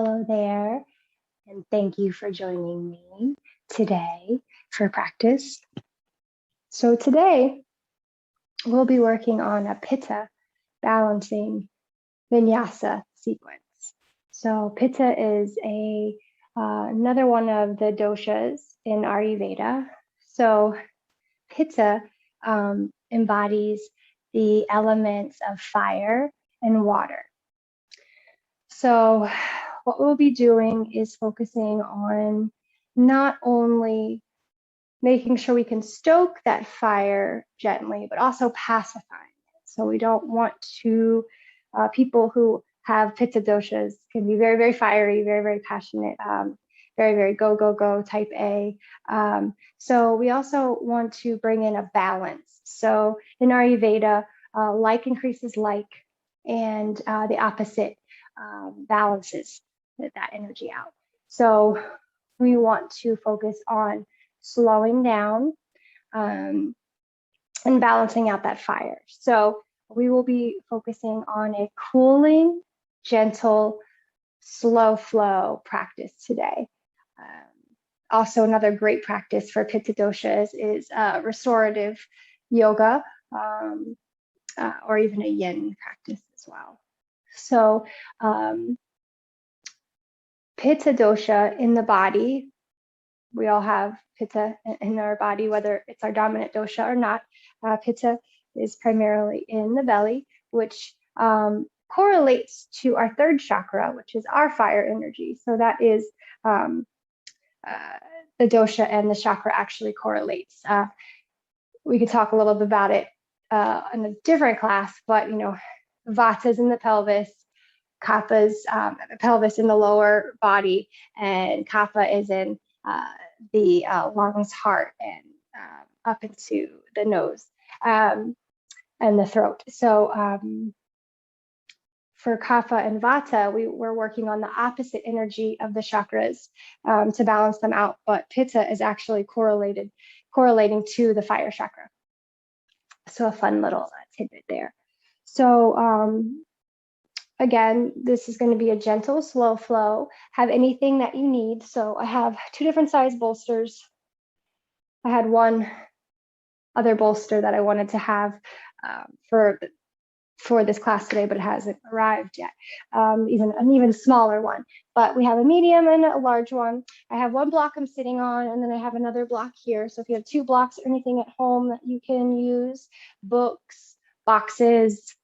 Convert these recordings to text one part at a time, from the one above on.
Hello there, and thank you for joining me today for practice. So today we'll be working on a Pitta balancing Vinyasa sequence. So Pitta is another one of the doshas in Ayurveda. So Pitta embodies the elements of fire and water. So what we'll be doing is focusing on not only making sure we can stoke that fire gently, but also pacifying it. So we don't want to, people who have Pitta doshas can be very, very fiery, very, very passionate, very, very go, go, go type A. So we also want to bring in a balance. So in Ayurveda, like increases like, and the opposite balances that energy out. So we want to focus on slowing down and balancing out that fire. So we will be focusing on a cooling, gentle, slow flow practice today. Also, another great practice for Pitta doshas is restorative yoga or even a yin practice as well. So Pitta dosha in the body, we all have Pitta in our body, whether it's our dominant dosha or not. Pitta is primarily in the belly, which correlates to our third chakra, which is our fire energy. So that is the dosha and the chakra actually correlates. We could talk a little bit about it in a different class, but Vata's in the pelvis, Kapha's the pelvis in the lower body, and Kapha is in the lungs, heart, and up into the nose and the throat. So for Kapha and Vata, we're working on the opposite energy of the chakras to balance them out, but Pitta is actually correlating to the fire chakra. So a fun little tidbit there. So again, this is going to be a gentle, slow flow. Have anything that you need. So I have 2 different size bolsters. I had one other bolster that I wanted to have for this class today, but it hasn't arrived yet. Even an even smaller one. But we have a medium and a large one. I have one block I'm sitting on, and then I have another block here. So if you have 2 blocks or anything at home that you can use, books, boxes,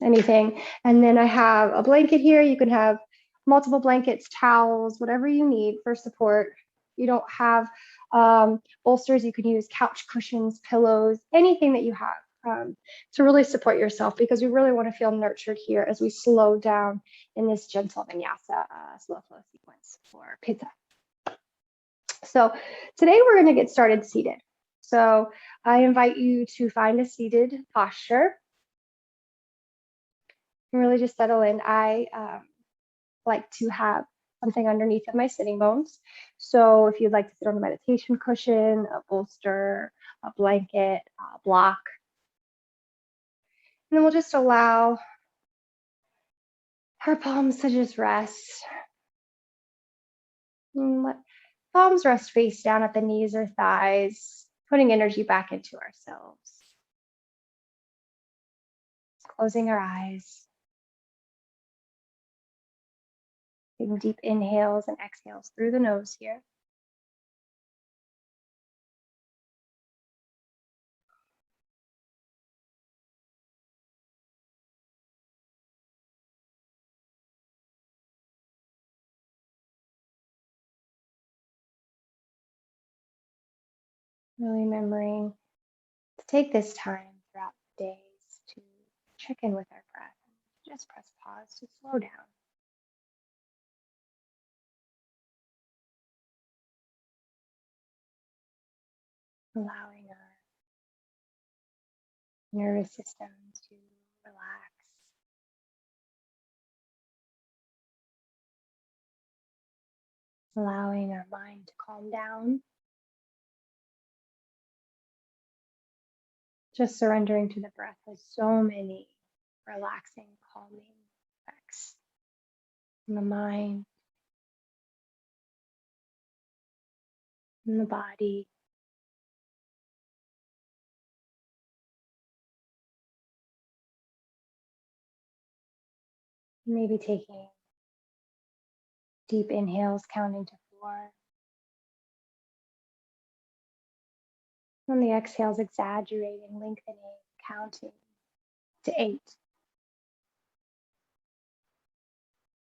anything. And then I have a blanket here. You can have multiple blankets, towels, whatever you need for support. You don't have bolsters, you can use couch cushions, pillows, anything that you have to really support yourself, because we really want to feel nurtured here as we slow down in this gentle vinyasa slow flow sequence for Pitta. So today we're going to get started seated. So I invite you to find a seated posture. Really just settle in. I like to have something underneath of my sitting bones. So if you'd like to sit on a meditation cushion, a bolster, a blanket, a block, and then we'll just allow our palms to just rest. And let palms rest face down at the knees or thighs, putting energy back into ourselves. Closing our eyes. Taking deep inhales and exhales through the nose here. Really remembering to take this time throughout the days to check in with our breath and just press pause to slow down. Allowing our nervous system to relax. Allowing our mind to calm down. Just surrendering to the breath has so many relaxing, calming effects on the mind, in the body. Maybe taking deep inhales, counting to 4. On the exhales, exaggerating, lengthening, counting to 8.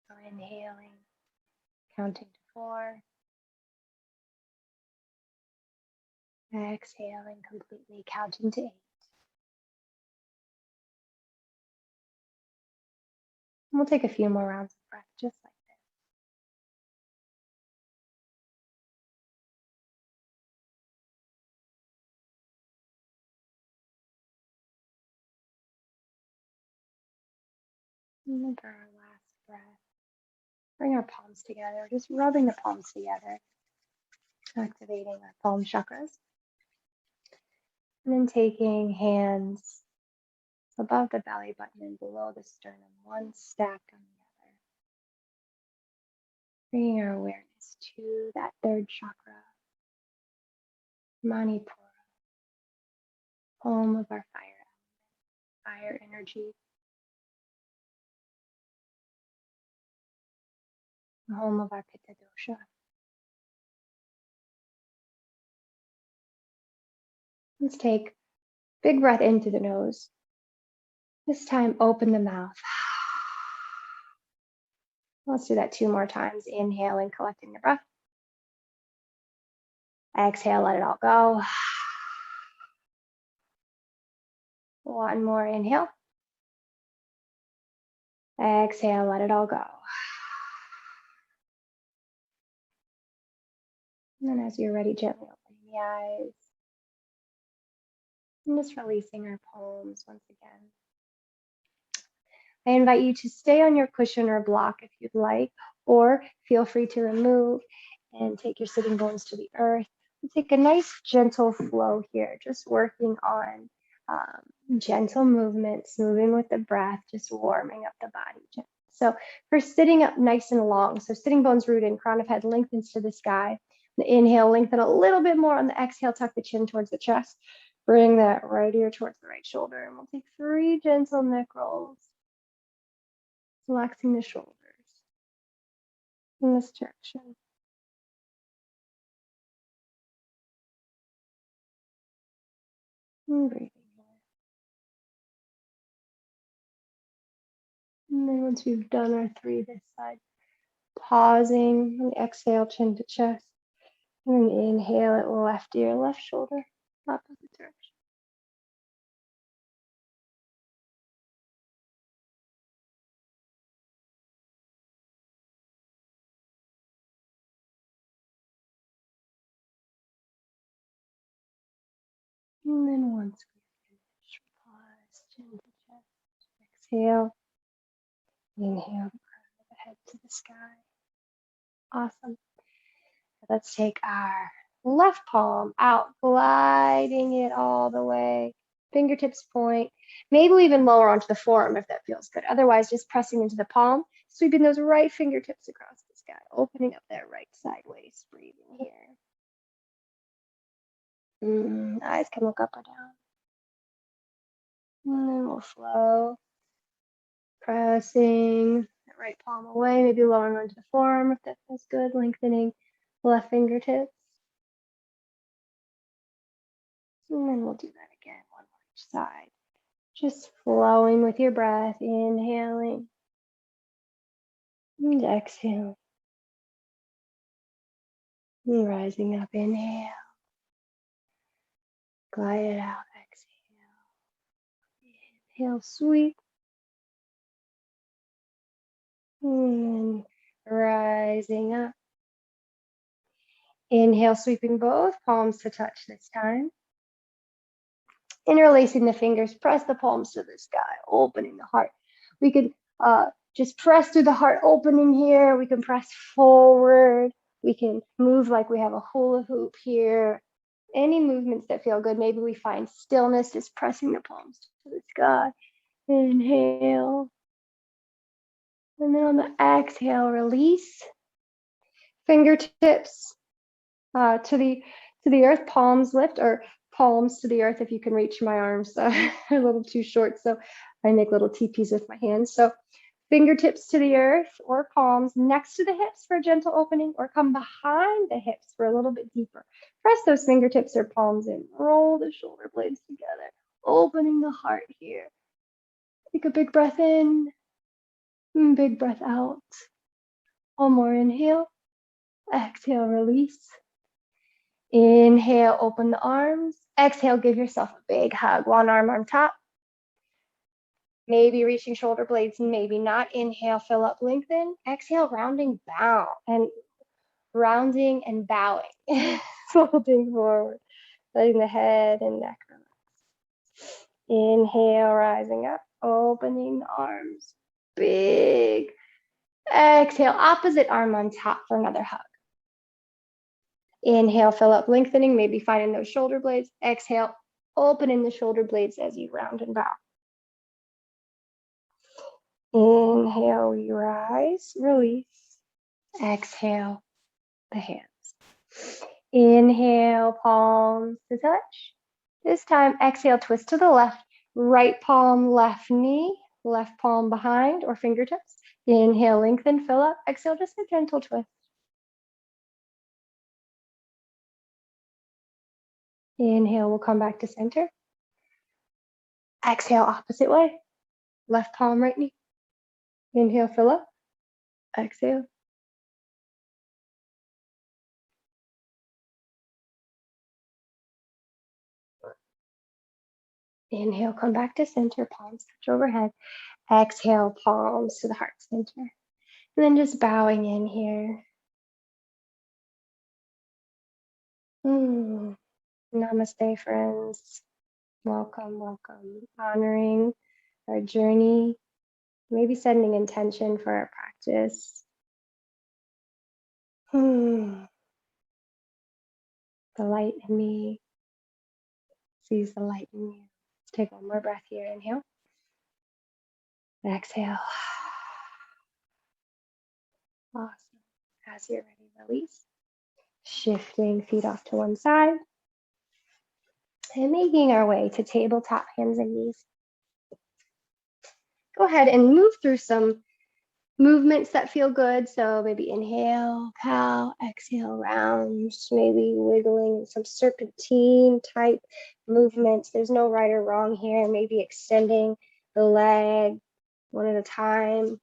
So inhaling, counting to 4. Exhaling completely, counting to 8. And we'll take a few more rounds of breath, just like this. And for our last breath, bring our palms together, just rubbing the palms together, activating our palm chakras. And then taking hands above the belly button and below the sternum, one stacked on the other. Bringing our awareness to that third chakra, Manipura, home of our fire energy, the home of our Pitta Dosha. Let's take a big breath into the nose. This time, open the mouth. Let's do that 2 more times. Inhaling, collecting your breath. Exhale, let it all go. One more inhale. Exhale, let it all go. And then as you're ready, gently opening the eyes. And just releasing our palms once again. I invite you to stay on your cushion or block if you'd like, or feel free to remove and take your sitting bones to the earth. Take a nice gentle flow here, just working on gentle movements, moving with the breath, just warming up the body. So for sitting up nice and long, so sitting bones rooted, crown of head lengthens to the sky. The inhale, lengthen a little bit more. On the exhale, tuck the chin towards the chest. Bring that right ear towards the right shoulder, and we'll take 3 gentle neck rolls. Relaxing the shoulders in this direction. And breathing here. And then once we've done our 3 this side, pausing on the exhale, chin to chest. And then inhale it, left ear, left shoulder, opposite direction. And then once we finish, pause, chin to chest, exhale, inhale the crown of the head to the sky. Awesome. Let's take our left palm out, gliding it all the way. Fingertips point. Maybe even lower onto the forearm if that feels good. Otherwise, just pressing into the palm, sweeping those right fingertips across the sky, opening up that right side waist, breathing here. Eyes can look up or down. And then we'll flow, pressing that right palm away, maybe lowering onto the forearm if that feels good, lengthening left fingertips. And then we'll do that again, one more each side. Just flowing with your breath, inhaling and exhaling. And rising up, inhale, glide it out, exhale. Inhale, sweep. And rising up. Inhale, sweeping both palms to touch this time. Interlacing the fingers, press the palms to the sky, opening the heart. We could just press through the heart opening here. We can press forward. We can move like we have a hula hoop here. Any movements that feel good. Maybe we find stillness, just pressing the palms to the sky. Inhale. And then on the exhale, release. Fingertips To the earth, palms lift, or palms to the earth if you can reach. My arms are a little too short, so I make little teepees with my hands. So fingertips to the earth or palms next to the hips for a gentle opening, or come behind the hips for a little bit deeper. Press those fingertips or palms in. Roll the shoulder blades together, opening the heart here. Take a big breath in, big breath out. One more inhale. Exhale, release. Inhale, open the arms. Exhale, give yourself a big hug. One arm on top. Maybe reaching shoulder blades, maybe not. Inhale, fill up, lengthen. Exhale, rounding, bow. And rounding and bowing. Folding forward, letting the head and neck relax. Inhale, rising up, opening the arms. Big. Exhale, opposite arm on top for another hug. Inhale, fill up, lengthening, maybe finding those shoulder blades. Exhale, opening the shoulder blades as you round and bow. Inhale, we rise, release. Exhale, the hands. Inhale, palms to touch. This time, exhale, twist to the left. Right palm, left knee, left palm behind or fingertips. Inhale, lengthen, fill up. Exhale, just a gentle twist. Inhale, we'll come back to center. Exhale, opposite way. Left palm, right knee. Inhale, fill up. Exhale. Inhale, come back to center, palms touch overhead. Exhale, palms to the heart center. And then just bowing in here. Namaste, friends. Welcome, welcome. Honoring our journey, maybe setting intention for our practice. The light in me sees the light in you. Let's take one more breath here. Inhale. Exhale. Awesome. As you're ready, release. Shifting feet off to one side. And making our way to tabletop, hands and knees. Go ahead and move through some movements that feel good. So maybe inhale, cow, exhale, rounds, maybe wiggling some serpentine type movements. There's no right or wrong here. Maybe extending the leg one at a time.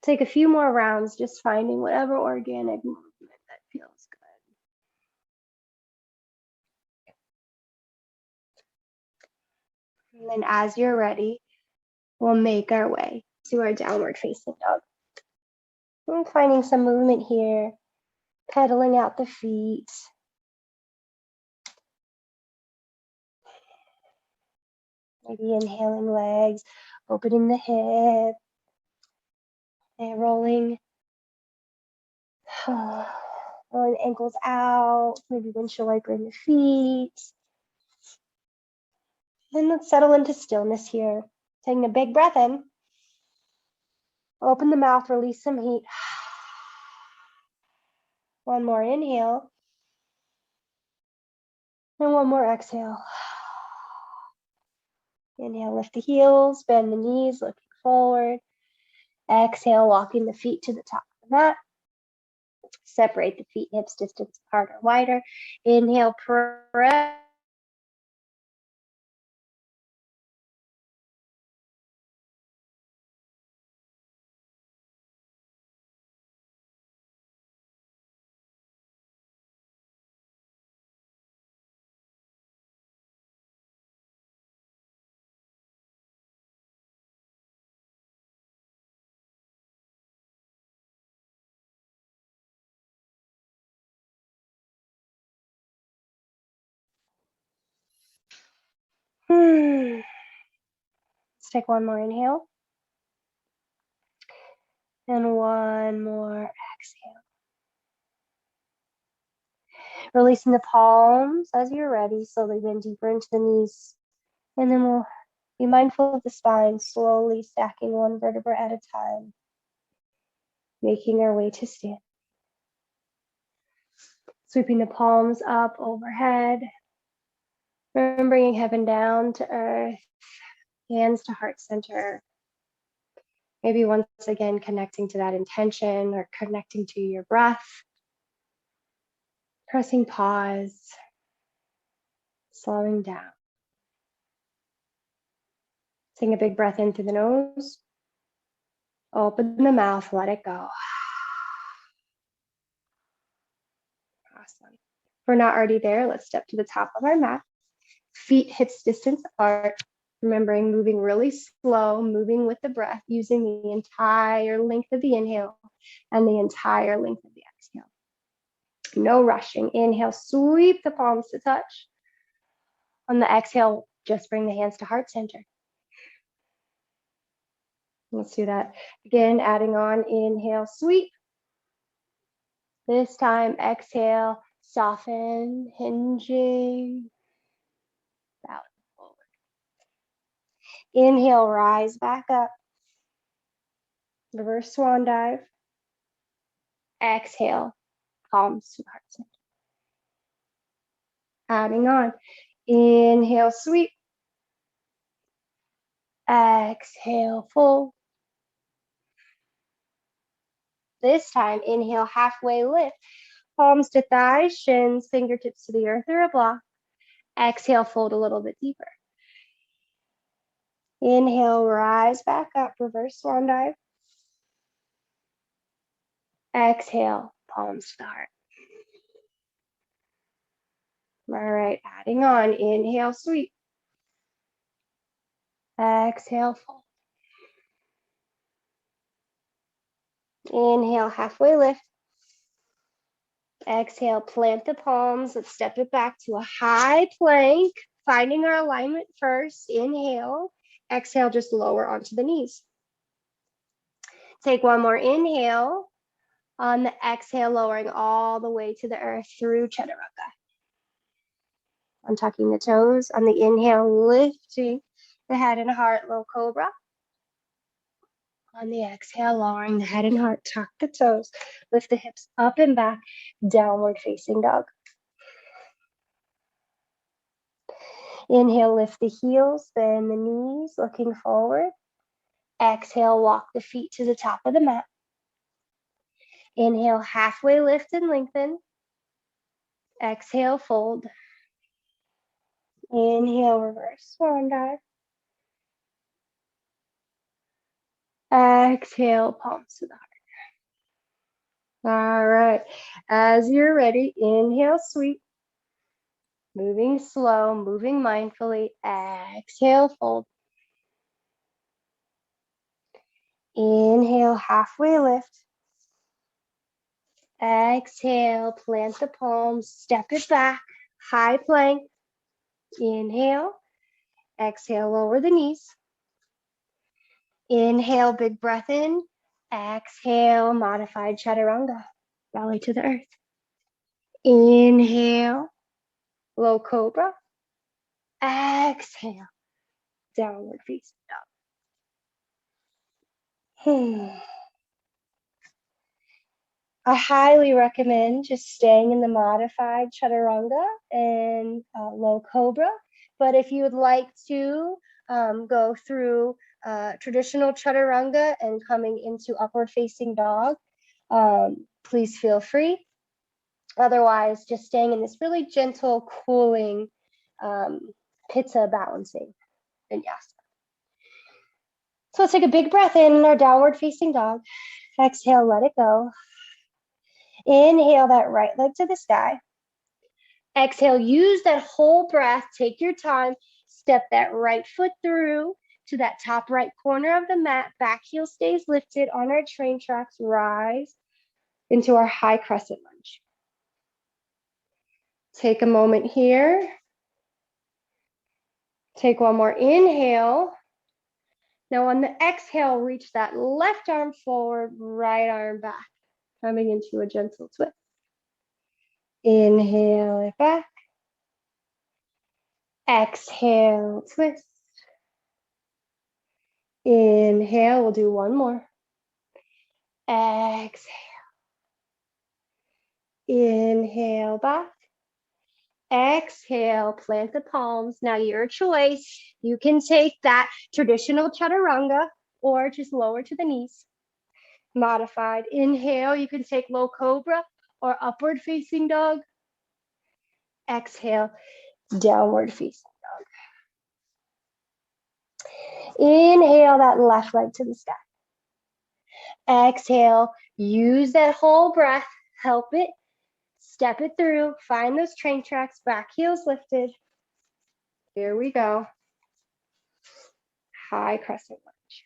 Take a few more rounds, just finding whatever organic movement that feels good. And then as you're ready, we'll make our way to our downward facing dog. And finding some movement here, pedaling out the feet. Maybe inhaling legs, opening the hip, and rolling ankles out, maybe windshield wiper in the feet. Then let's settle into stillness here. Taking a big breath in. Open the mouth, release some heat. One more inhale. And one more exhale. Inhale, lift the heels, bend the knees, looking forward. Exhale, walking the feet to the top of the mat. Separate the feet, hips distance apart or wider. Inhale, press. Let's take one more inhale. And one more exhale. Releasing the palms as you're ready, slowly bend deeper into the knees. And then we'll be mindful of the spine, slowly stacking one vertebra at a time. making our way to stand. Sweeping the palms up overhead. Bringing heaven down to earth, hands to heart center. Maybe once again, connecting to that intention or connecting to your breath. Pressing pause, slowing down. Taking a big breath in through the nose. Open the mouth, let it go. Awesome. If we're not already there, let's step to the top of our mat. Feet hips distance apart. Remembering moving really slow, moving with the breath, using the entire length of the inhale and the entire length of the exhale. No rushing. Inhale, sweep the palms to touch. On the exhale, just bring the hands to heart center. Let's do that. Again, adding on, inhale, sweep. This time, exhale, soften, hinging, out forward. Inhale, rise back up. Reverse swan dive. Exhale, palms to heart center. Adding on. Inhale, sweep. Exhale, fold. This time, inhale, halfway lift. Palms to thighs, shins, fingertips to the earth or a block. Exhale, fold a little bit deeper. Inhale, rise back up, reverse swan dive. Exhale, palms to the heart. All right, adding on. Inhale, sweep. Exhale, fold. Inhale, halfway lift. Exhale, plant the palms. Let's step it back to a high plank, finding our alignment first. Inhale. Exhale, just lower onto the knees. Take one more inhale. On the exhale, lowering all the way to the earth through Chaturanga. Untucking the toes. On the inhale, lifting the head and heart, low cobra. On the exhale, lowering the head and heart, tuck the toes, lift the hips up and back, downward facing dog. Inhale, lift the heels, bend the knees, looking forward. Exhale, walk the feet to the top of the mat. Inhale, halfway lift and lengthen. Exhale, fold. Inhale, reverse swan dive. Exhale, palms to the heart. All right, as you're ready, inhale, sweep. Moving slow, moving mindfully. Exhale, fold. Inhale, halfway lift. Exhale, plant the palms, step it back, high plank. Inhale. Exhale, lower the knees. Inhale, big breath in. Exhale, modified chaturanga, belly to the earth. Inhale, low cobra. Exhale, downward facing dog. I highly recommend just staying in the modified chaturanga and low cobra. But if you would like to go through traditional chaturanga and coming into upward facing dog, please feel free. Otherwise, just staying in this really gentle, cooling Pitta balancing Vinyasa. So let's take a big breath in our downward facing dog. Exhale, let it go. Inhale that right leg to the sky. Exhale, use that whole breath. Take your time. Step that right foot through to that top right corner of the mat. Back heel stays lifted on our train tracks. Rise into our high crescent lunge. Take a moment here. Take one more inhale. Now on the exhale, reach that left arm forward, right arm back, coming into a gentle twist. Inhale it back. Exhale, twist. Inhale, we'll do one more. Exhale. Inhale back. Exhale, plant the palms. Now your choice. You can take that traditional chaturanga or just lower to the knees. Modified. Inhale, you can take low cobra or upward facing dog. Exhale, downward facing dog. Inhale that left leg to the sky. Exhale, use that whole breath. Help it. Step it through. Find those train tracks. Back heels lifted. Here we go. High crescent lunge.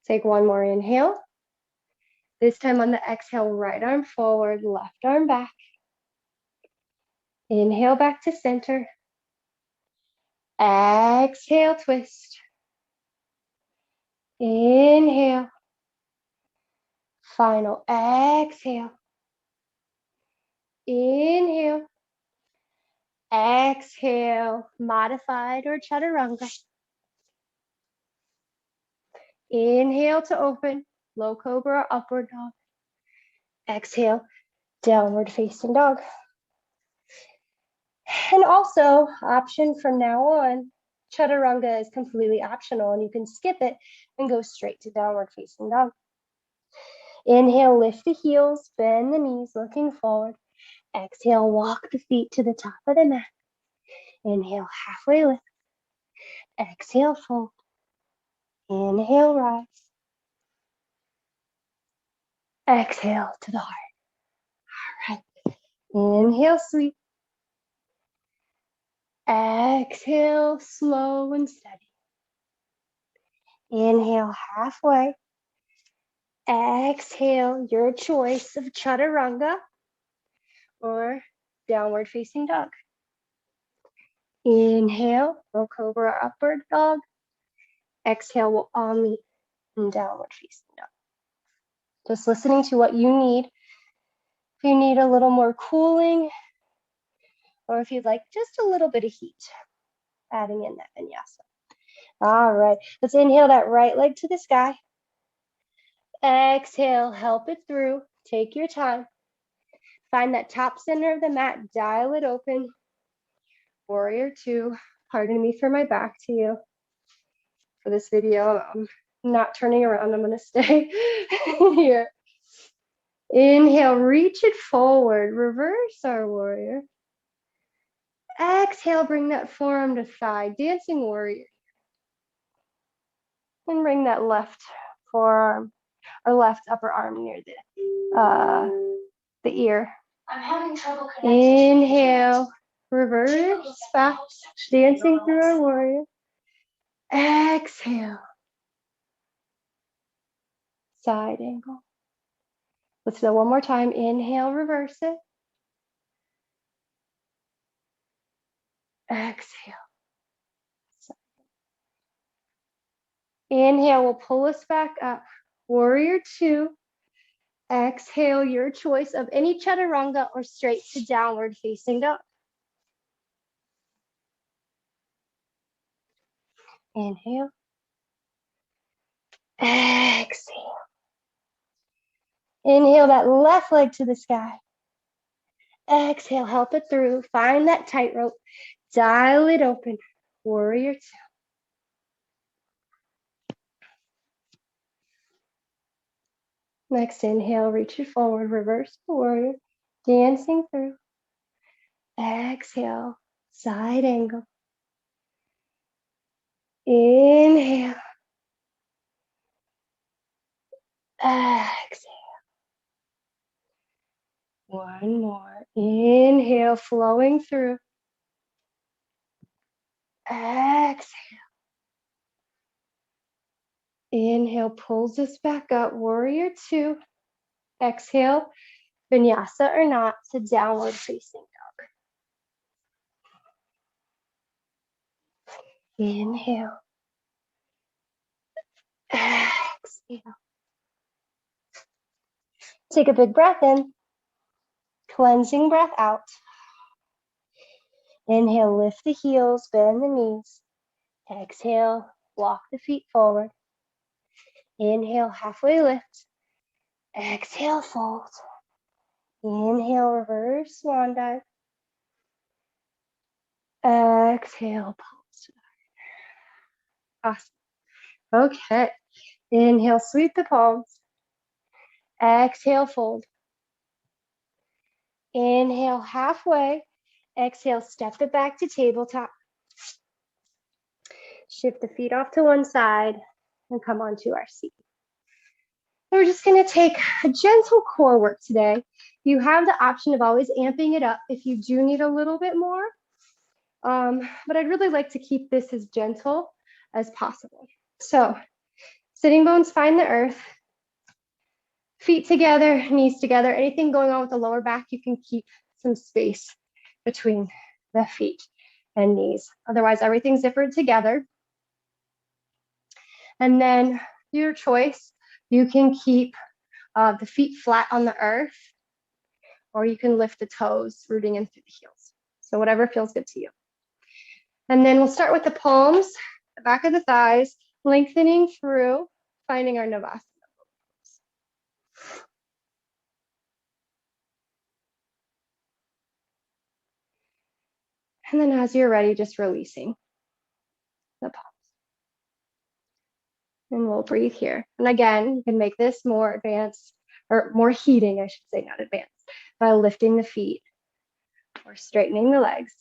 Take one more inhale. This time on the exhale, right arm forward, left arm back. Inhale back to center. Exhale, twist. Inhale. Final exhale. Inhale. Exhale, modified or chaturanga. Inhale to open, low cobra or upward dog. Exhale, downward facing dog. And also, option from now on, chaturanga is completely optional and you can skip it and go straight to downward facing dog. Inhale, lift the heels, bend the knees, looking forward. Exhale, walk the feet to the top of the mat. Inhale, halfway lift. Exhale, fold. Inhale, rise. Exhale to the heart. All right. Inhale, sweep. Exhale, slow and steady. Inhale, halfway. Exhale, your choice of chaturanga or downward facing dog. Inhale, low cobra or upward dog. Exhale, we'll all meet in downward facing dog. Just listening to what you need. If you need a little more cooling, or if you'd like just a little bit of heat, adding in that vinyasa. All right, let's inhale that right leg to the sky. Exhale, help it through. Take your time. Find that top center of the mat, dial it open. Warrior two. Pardon me for my back to you. For this video, I'm not turning around. I'm going to stay here. Inhale, reach it forward. Reverse our warrior. Exhale, bring that forearm to thigh. Dancing warrior. And bring that left forearm or left upper arm near the ear. I'm having trouble connecting. Inhale, reverse back, dancing through our warrior. Exhale, side angle. Let's do it one more time. Inhale, reverse it. Exhale. Inhale will pull us back up. Warrior two. Exhale, your choice of any chaturanga or straight to downward facing dog. Inhale. Exhale. Inhale that left leg to the sky. Exhale, help it through. Find that tightrope. Dial it open. Warrior two. Next inhale, reach it forward. Reverse the warrior. Dancing through. Exhale, side angle. Inhale. Exhale. One more. Inhale, flowing through. Exhale. Inhale, pulls us back up. Warrior two. Exhale, vinyasa or not, to downward facing dog. Inhale. Exhale. Take a big breath in. Cleansing breath out. Inhale, lift the heels, bend the knees. Exhale, walk the feet forward. Inhale, halfway lift. Exhale, fold. Inhale, reverse swan dive. Exhale, pulse. Awesome. Okay. Inhale, sweep the palms. Exhale, fold. Inhale, halfway. Exhale, step it back to tabletop. Shift the feet off to one side and come onto our seat. So we're just going to take a gentle core work today. You have the option of always amping it up if you do need a little bit more. But I'd really like to keep this as gentle as possible. So sitting bones find the earth. Feet together, knees together. Anything going on with the lower back, you can keep some space between the feet and knees. Otherwise, everything's zippered together. And then your choice, you can keep the feet flat on the earth, or you can lift the toes, rooting in through the heels. So whatever feels good to you. And then we'll start with the palms, the back of the thighs, lengthening through, finding our Navasana. And then as you're ready, just releasing the palms. And we'll breathe here. And again, you can make this more advanced, or more heating, I should say, not advanced, by lifting the feet or straightening the legs.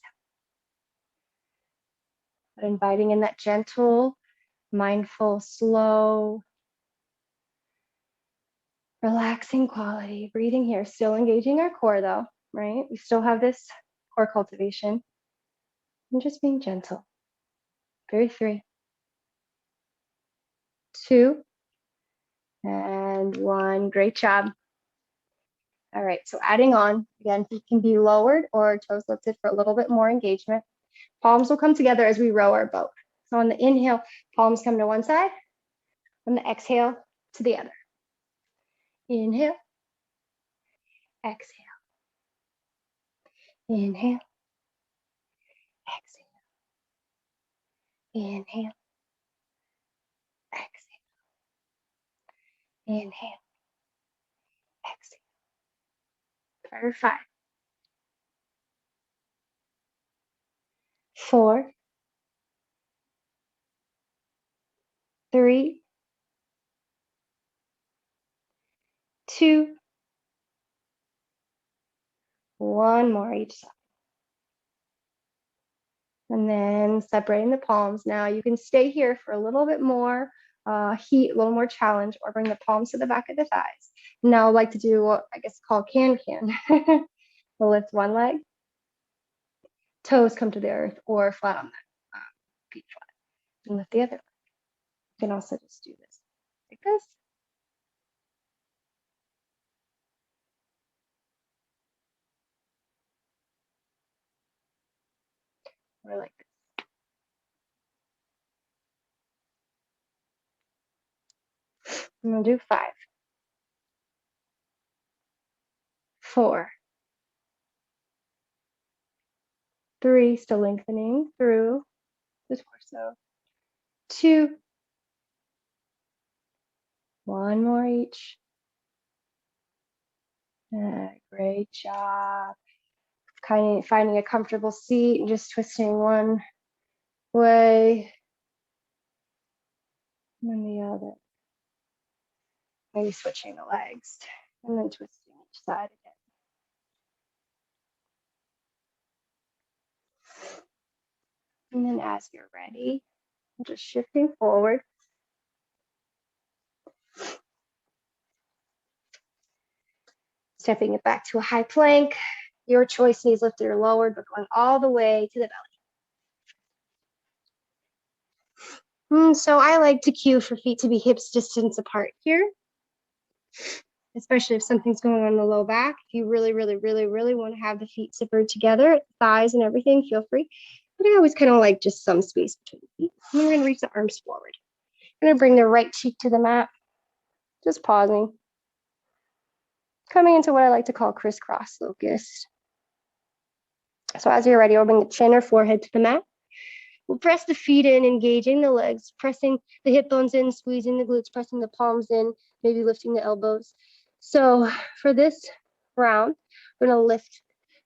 But inviting in that gentle, mindful, slow, relaxing quality. Breathing here, still engaging our core though, right? We still have this core cultivation. And just being gentle. 3, 2, and 1. Great job. All right, so adding on, again, feet can be lowered or toes lifted for a little bit more engagement. Palms will come together as we row our boat. So on the inhale, palms come to one side. On the exhale, to the other. Inhale, exhale. Inhale, exhale. Inhale, exhale. Inhale, exhale. For 5, 4, 3, 2, 1 more each side. And then separating the palms. Now you can stay here for a little bit more heat, a little more challenge, or bring the palms to the back of the thighs. Now I like to do what I guess called can-can. We'll lift one leg, toes come to the earth or flat on that, feet flat. And lift the other leg. You can also just do this like this. Or like this. And we'll do 5, 4, 3, still lengthening through the torso. 2, 1 more each. Great job. Kind of finding a comfortable seat and just twisting one way and then the other. Maybe switching the legs and then twisting each side again. And then as you're ready, just shifting forward. Stepping it back to a high plank. Your choice, knees lifted or lowered, but going all the way to the belly. So I like to cue for feet to be hips distance apart here, especially if something's going on in the low back. If you really want to have the feet zippered together, thighs and everything, feel free. But I always kind of like just some space between the feet. And then we're going to reach the arms forward. I'm going to bring the right cheek to the mat, just pausing. Coming into what I like to call crisscross locust. So as you're ready, we'll bring the chin or forehead to the mat. We'll press the feet in, engaging the legs, pressing the hip bones in, squeezing the glutes, pressing the palms in, maybe lifting the elbows. So for this round, we're gonna lift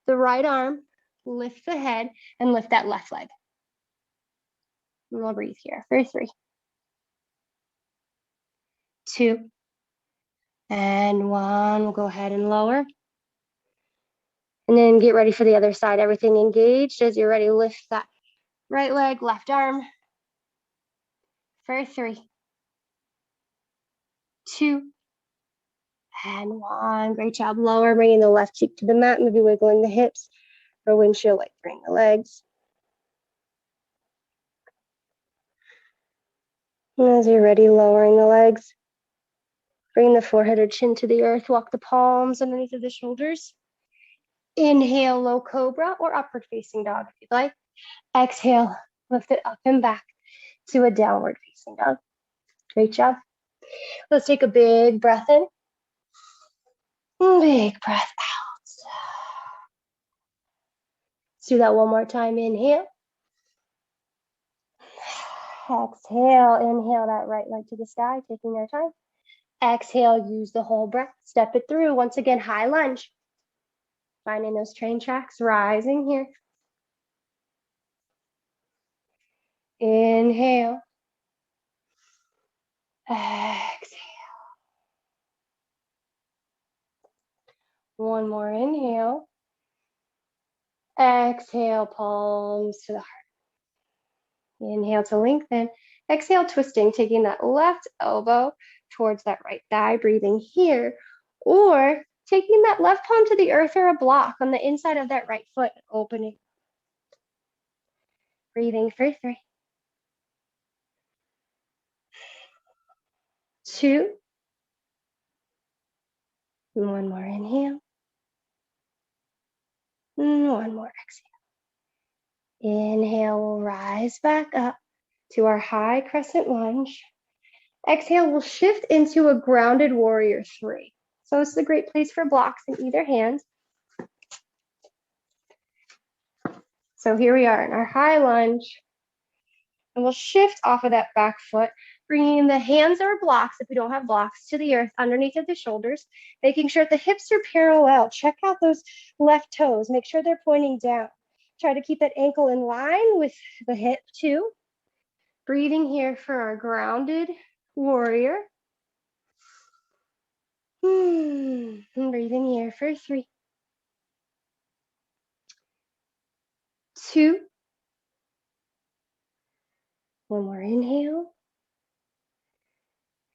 the right arm, lift the head, and lift that left leg. And we'll breathe here for 3, 2, and 1. We'll go ahead and lower. And then get ready for the other side. Everything engaged. As you're ready, lift that right leg, left arm for 3, 2, and 1. Great job. Lower, bringing the left cheek to the mat, maybe wiggling the hips or windshield, like bring the legs. And as you're ready, lowering the legs. Bring the forehead or chin to the earth. Walk the palms underneath of the shoulders. Inhale, low cobra or upward facing dog if you'd like. Exhale, lift it up and back to a downward facing dog. Great job. Let's take a big breath in. Big breath out. Let's do that one more time. Inhale. Exhale. Inhale that right leg to the sky, taking our time. Exhale, use the whole breath. Step it through. Once again, high lunge. Finding those train tracks, rising here. Inhale. Exhale. One more inhale. Exhale, palms to the heart. Inhale to lengthen. Exhale, twisting, taking that left elbow towards that right thigh, breathing here. Or taking that left palm to the earth or a block on the inside of that right foot, opening. Breathing for 3, 2, and one more inhale. And one more exhale. Inhale, we'll rise back up to our high crescent lunge. Exhale, we'll shift into a grounded warrior 3. So this is a great place for blocks in either hand. So here we are in our high lunge. And we'll shift off of that back foot, bringing the hands or blocks, if we don't have blocks, to the earth underneath of the shoulders, making sure the hips are parallel. Check out those left toes. Make sure they're pointing down. Try to keep that ankle in line with the hip too. Breathing here for our grounded warrior. And breathing here for 3, 2. One more inhale.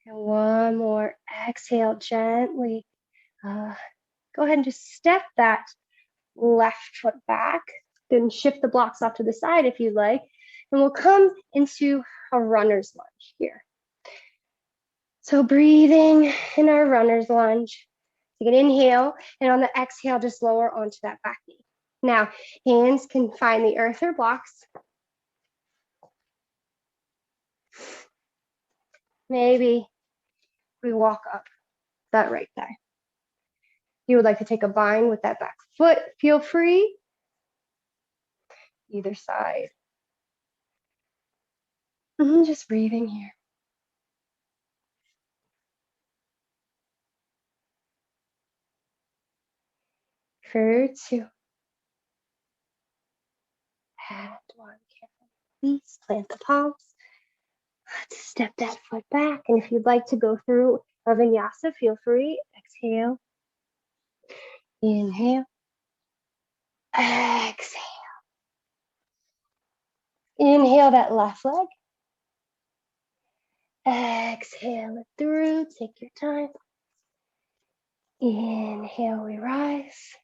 And one more exhale, gently. Go ahead and just step that left foot back. Then shift the blocks off to the side if you'd like. And we'll come into a runner's lunge here. So breathing in our runner's lunge. Take an inhale, and on the exhale, just lower onto that back knee. Now, hands can find the earth or blocks. Maybe we walk up that right thigh. You would like to take a bind with that back foot, feel free. Either side. Just breathing here. For 2. And 1. Please plant the palms. Let's step that foot back. And if you'd like to go through a vinyasa, feel free. Exhale. Inhale. Exhale. Inhale that left leg. Exhale it through. Take your time. Inhale, we rise.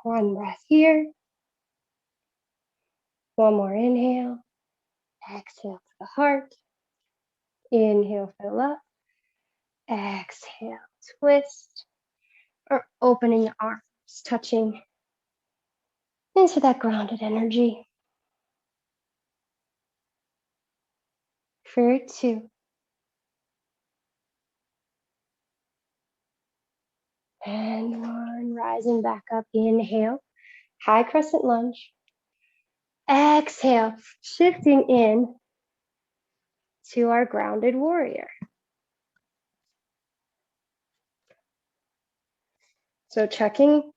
One breath here. One more inhale. Exhale to the heart. Inhale, fill up. Exhale, twist. Or opening the arms, touching into that grounded energy. For 2. And 1, rising back up. Inhale, high crescent lunge. Exhale, shifting in to our grounded warrior. So checking,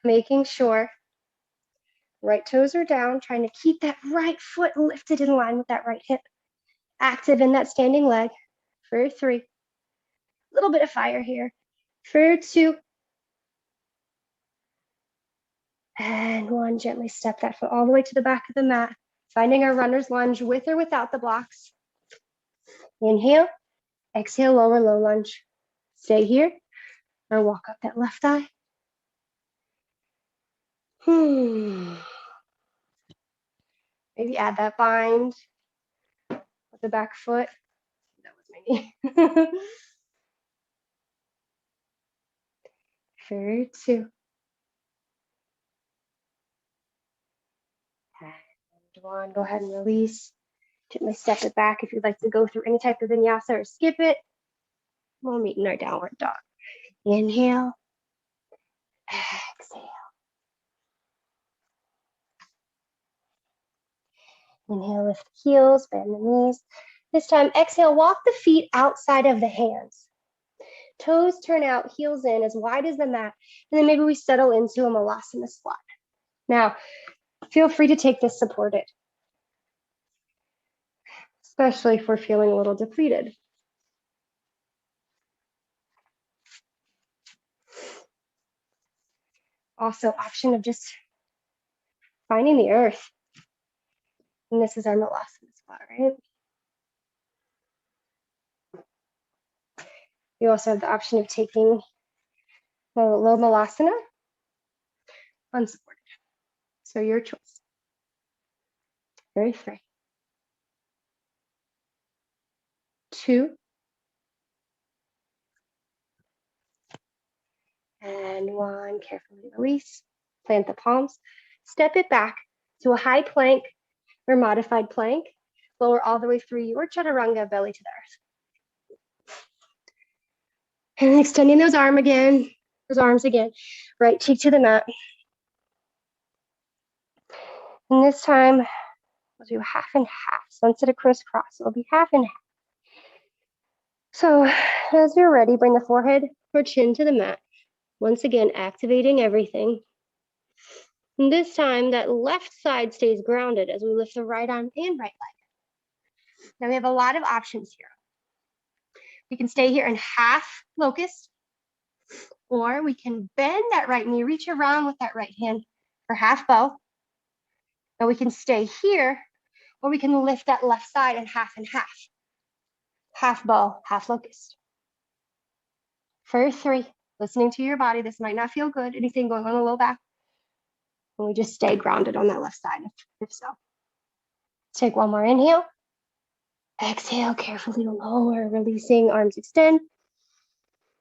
making sure right toes are down, trying to keep that right foot lifted in line with that right hip. Active in that standing leg for 3. A little bit of fire here for 2. And 1. Gently step that foot all the way to the back of the mat, finding our runner's lunge with or without the blocks. Inhale, exhale, lower low lunge. Stay here or walk up that left thigh. Maybe add that bind with the back foot. That was my knee. For 2. And 1. Go ahead and release. Gently step it back if you'd like to go through any type of vinyasa or skip it. We'll meet in our downward dog. Inhale, exhale. Inhale, lift the heels, bend the knees. This time, exhale, walk the feet outside of the hands. Toes turn out, heels in, as wide as the mat. And then maybe we settle into a malasana squat. Now, feel free to take this supported, especially if we're feeling a little depleted. Also, option of just finding the earth. And this is our malasana squat, right? You also have the option of taking low malasana, unsupported. So your choice. Very 3. 2. And 1. Carefully release. Plant the palms. Step it back to a high plank or modified plank. Lower all the way through your chaturanga, belly to the earth. And extending those arms again. Right cheek to the mat. And this time, we'll do half and half. So instead of crisscross, it'll be half and half. So as you're ready, bring the forehead or chin to the mat. Once again, activating everything. And this time, that left side stays grounded as we lift the right arm and right leg. Now we have a lot of options here. We can stay here in half locust, or we can bend that right knee, reach around with that right hand for half bow. Now we can stay here, or we can lift that left side in half and half. Half bow, half locust. For 3, listening to your body. This might not feel good, anything going on the low back. And we just stay grounded on that left side, if so. Take 1 more inhale. Exhale, carefully lower, releasing, arms extend.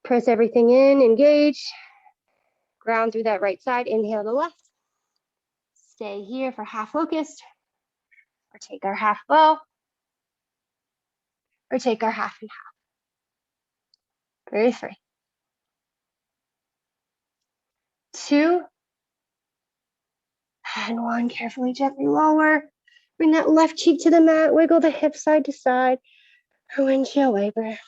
Press everything in, engage. Ground through that right side, inhale to left. Stay here for half locust, or take our half bow, or take our half and half. For 3. 2. And 1, carefully, gently lower. Bring that left cheek to the mat, wiggle the hip side to side, or windshield wiper.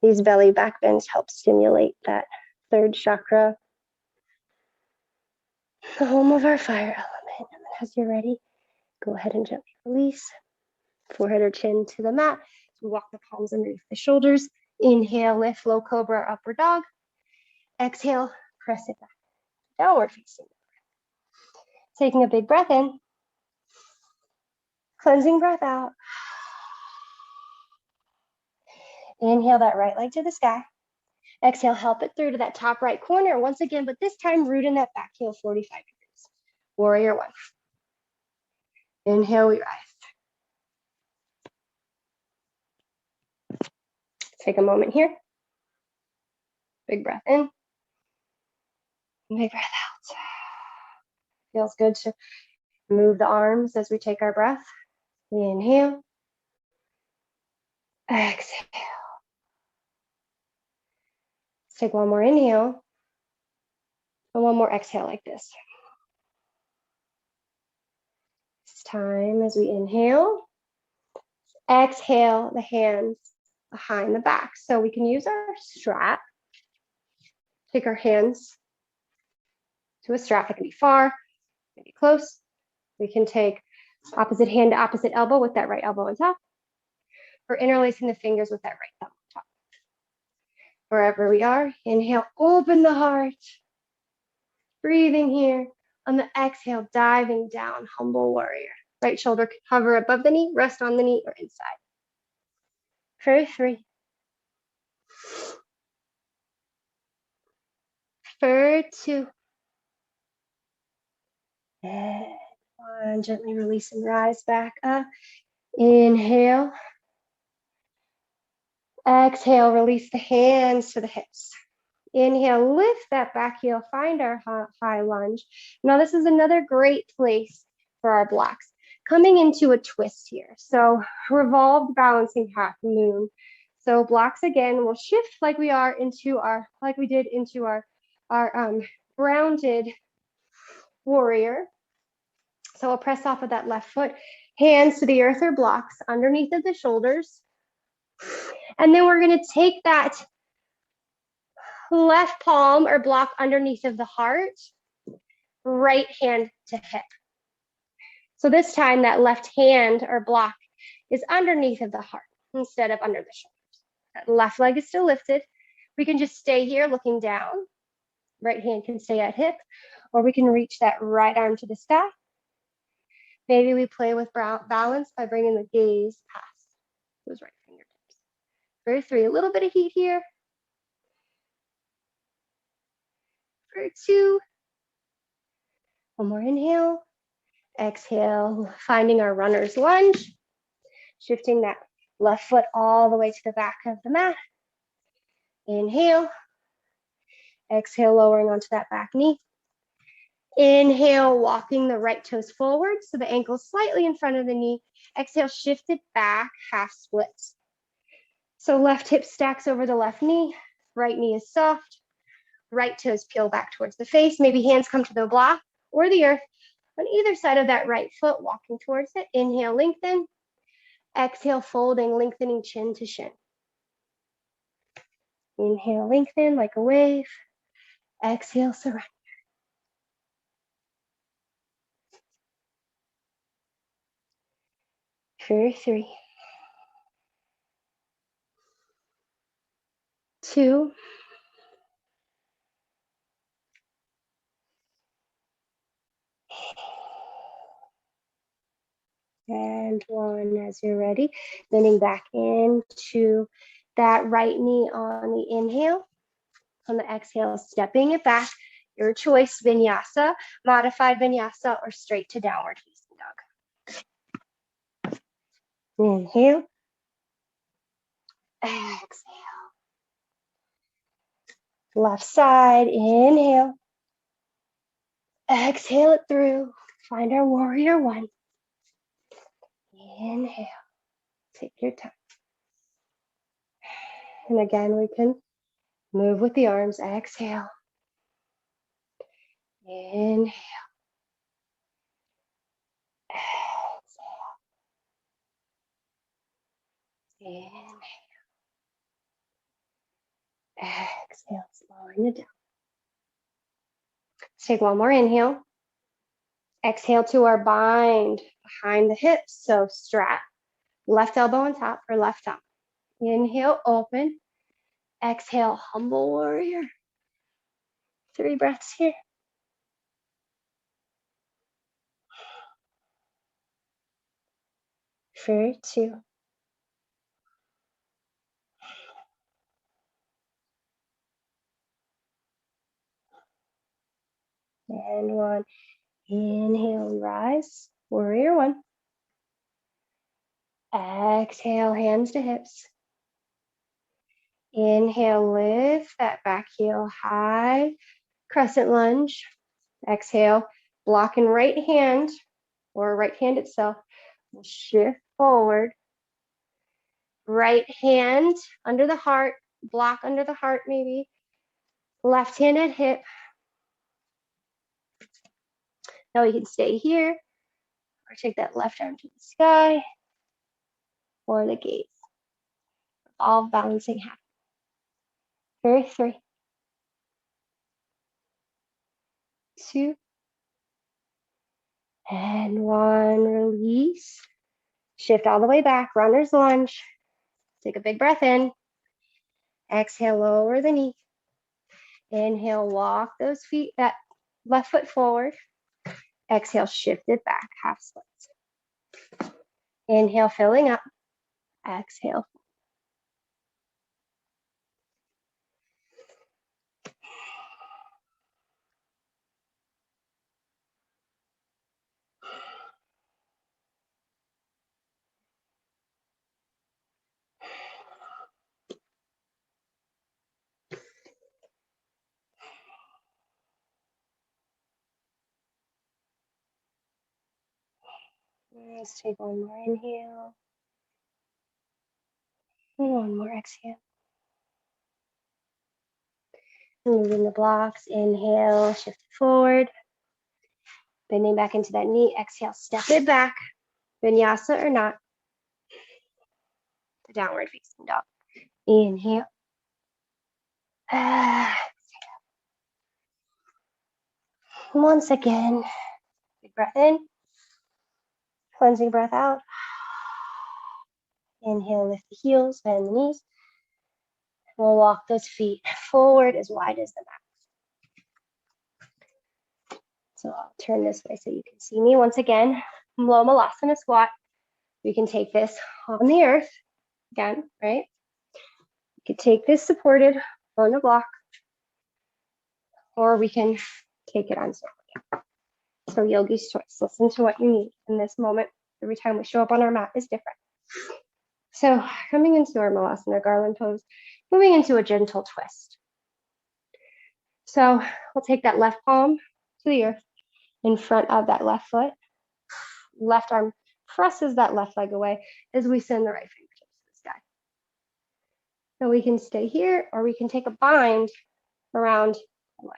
These belly back bends help stimulate that 3rd chakra, the home of our fire element. And then as you're ready, go ahead and gently release. Forehead or chin to the mat. So we walk the palms underneath the shoulders. Inhale, lift, low cobra, or upward dog. Exhale, press it back. Downward facing. Taking a big breath in. Cleansing breath out. Inhale that right leg to the sky. Exhale, help it through to that top right corner once again, but this time root in that back heel 45 degrees. Warrior 1. Inhale, we rise. Take a moment here. Big breath in. Big breath out. Feels good to move the arms as we take our breath. Inhale. Exhale. Let's take 1 more inhale and 1 more exhale like this. This time as we inhale, exhale the hands behind the back. So we can use our strap. Take our hands to a strap. It can be far, maybe close. We can take opposite hand to opposite elbow with that right elbow on top, or interlacing the fingers with that right thumb on top. Wherever we are, inhale, open the heart. Breathing here. On the exhale, diving down, humble warrior. Right shoulder can hover above the knee, rest on the knee or inside. For 3. For 2. And 1. Gently release and rise back up. Inhale. Exhale, release the hands to the hips. Inhale, lift that back heel, find our high lunge. Now this is another great place for our blocks. Coming into a twist here. So revolved balancing half moon. So blocks again will shift like we are into our, like we did into our grounded warrior. So we'll press off of that left foot, hands to the earth or blocks underneath of the shoulders. And then we're gonna take that left palm or block underneath of the heart, right hand to hip. So this time that left hand or block is underneath of the heart instead of under the shoulders. That left leg is still lifted. We can just stay here looking down. Right hand can stay at hip, or we can reach that right arm to the sky. Maybe we play with balance by bringing the gaze past those right fingertips. For 3, a little bit of heat here. For 2, one more inhale. Exhale, finding our runner's lunge, shifting that left foot all the way to the back of the mat. Inhale. Exhale, lowering onto that back knee. Inhale, walking the right toes forward so the ankle's slightly in front of the knee. Exhale, shift it back, half splits. So left hip stacks over the left knee, right knee is soft, right toes peel back towards the face. Maybe hands come to the block or the earth on either side of that right foot, walking towards it. Inhale, lengthen. Exhale, folding, lengthening chin to shin. Inhale, lengthen like a wave. Exhale, surrender. For 3, 2, and 1. As you're ready, bending back into that right knee on the inhale. On the exhale, stepping it back. Your choice, vinyasa, modified vinyasa, or straight to downward facing dog. Inhale. Exhale. Left side, inhale. Exhale it through. Find our warrior 1. Inhale. Take your time. And again, we can move with the arms. Exhale. Inhale. Exhale. Inhale. Exhale, slowing it down. Let's take one more inhale. Exhale to our bind behind the hips. So strap, left elbow on top or left thumb. Inhale, open. Exhale, humble warrior. 3 breaths here. For 2. And 1. Inhale, rise. Warrior 1. Exhale, hands to hips. Inhale, lift that back heel high. Crescent lunge. Exhale, block in right hand or right hand itself. We'll shift forward. Right hand under the heart, block under the heart maybe. Left hand at hip. Now we can stay here or take that left arm to the sky or the gaze. All balancing half. For 3, 2, and 1. Release. Shift all the way back, runner's lunge. Take a big breath in. Exhale, lower the knee. Inhale, walk those feet, that left foot forward. Exhale, shift it back, half splits. Inhale, filling up. Exhale. Let's take one more inhale. And one more exhale. Moving the blocks. Inhale, shift it forward. Bending back into that knee. Exhale, step it back. Vinyasa or not. The downward facing dog. Inhale. Once again. Big breath in. Cleansing breath out. Inhale, lift the heels, bend the knees. We'll walk those feet forward as wide as the mat. So I'll turn this way so you can see me. Once again, low malasana squat. We can take this on the earth again, right? You could take this supported on the block, or we can take it on something. So yogi's choice. Listen to what you need in this moment. Every time we show up on our mat is different. So coming into our malasana garland pose, moving into a gentle twist. So we'll take that left palm to the earth in front of that left foot. Left arm presses that left leg away as we send the right fingertips to the sky. So we can stay here, or we can take a bind around the leg.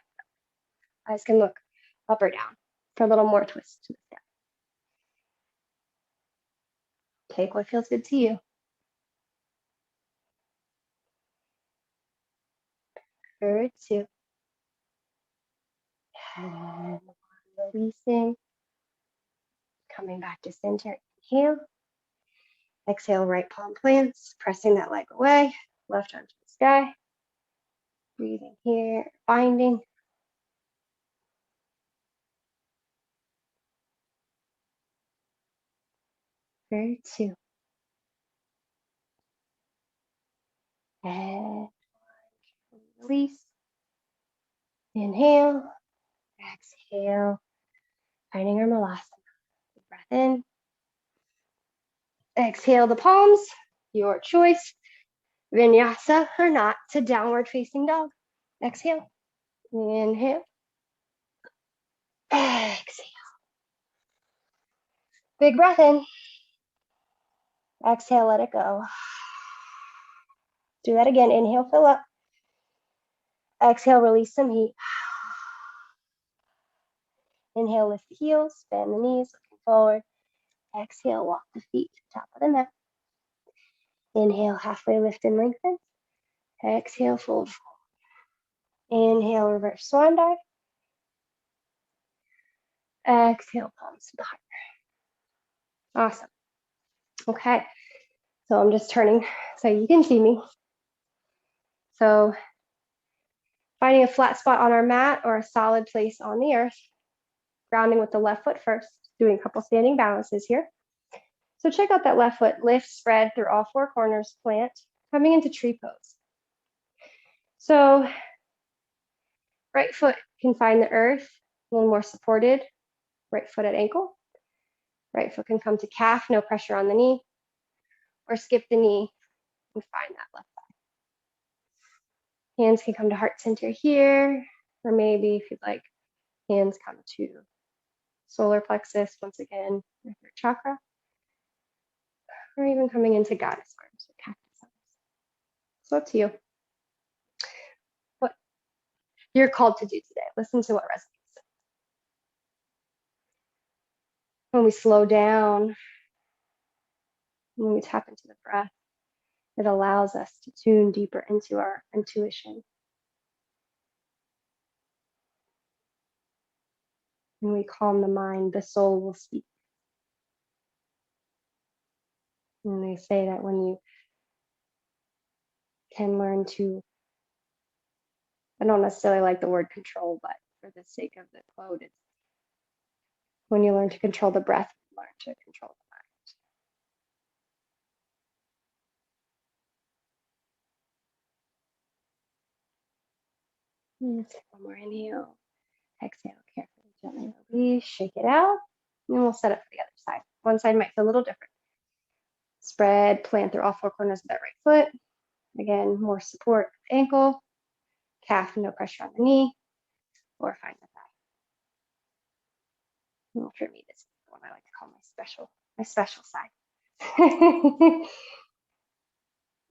Eyes can look up or down for a little more twist to the sky. Take what feels good to you. For 2. And releasing. Coming back to center. Inhale. Exhale, right palm plants, pressing that leg away. Left arm to the sky. Breathing here, binding. For 2. And release. Inhale. Exhale. Finding our malasana. Big breath in. Exhale the palms. Your choice. Vinyasa or not, to downward facing dog. Exhale. Inhale. Exhale. Big breath in. Exhale, let it go. Do that again. Inhale, fill up. Exhale, release some heat. Inhale, lift the heels, bend the knees, looking forward. Exhale, walk the feet to the top of the mat. Inhale, halfway lift and lengthen. Exhale, fold forward. Inhale, reverse swan dive. Exhale, palms to the heart. Awesome. Okay, so I'm just turning so you can see me. So finding a flat spot on our mat or a solid place on the earth. Grounding with the left foot first. Doing a couple standing balances here. So check out that left foot. Lift, spread through all 4 corners, plant. Coming into tree pose. So right foot can find the earth, a little more supported. Right foot at ankle. Right foot can come to calf, no pressure on the knee. Or skip the knee and find that left thigh. Hands can come to heart center here. Or maybe if you'd like, hands come to solar plexus, once again, your 3rd chakra. Or even coming into goddess arms or cactus arms. So up to you. What you're called to do today. Listen to what resonates. When we slow down, when we tap into the breath, it allows us to tune deeper into our intuition. When we calm the mind, the soul will speak. And they say that when you can learn to, I don't necessarily like the word control, but for the sake of the quote, it's when you learn to control the breath, you learn to control the mind. Let's take one more inhale. Exhale, carefully, gently release, shake it out. And we'll set up for the other side. One side might feel a little different. Spread, plant through all four corners of that right foot. Again, more support at the ankle, calf, no pressure on the knee, or find the thigh. And for me, this is the one I like to call my special side.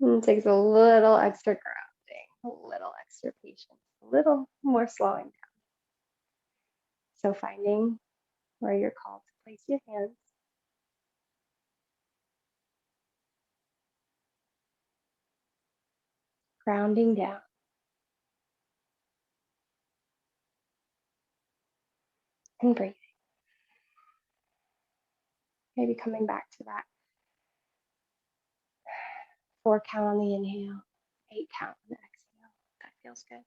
It takes a little extra grounding, a little extra patience, a little more slowing down. So finding where you're called to place your hands. Grounding down. And breathing. Maybe coming back to that 4 count on the inhale, 8 count on the exhale. That feels good.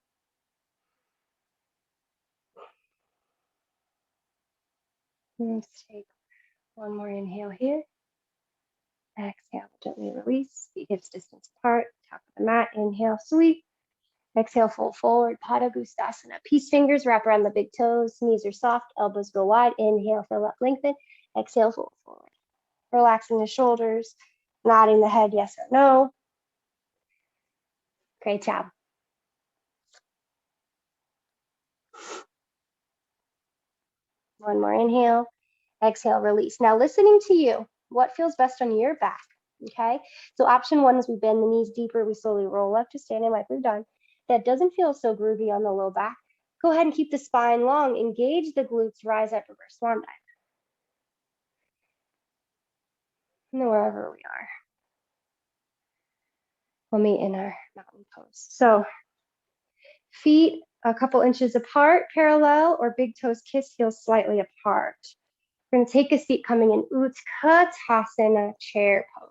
Let's take one more inhale here. Exhale, gently release. Feet hips distance apart. Top of the mat. Inhale, sweep. Exhale, fold forward. Pada Gustasana. Peace fingers wrap around the big toes. Knees are soft. Elbows go wide. Inhale, fill up, lengthen. Exhale, fold forward. Relaxing the shoulders. Nodding the head, yes or no. Great job. One more inhale. Exhale, release. Now listening to you, what feels best on your back? Okay, so option 1 is we bend the knees deeper, we slowly roll up to standing like we've done. That doesn't feel so groovy on the low back. Go ahead and keep the spine long, engage the glutes, rise up, reverse swan dive. And then wherever we are, we'll meet in our mountain pose. So feet a couple inches apart, parallel, or big toes kiss heels slightly apart. We're going to take a seat coming in Utkatasana, chair pose.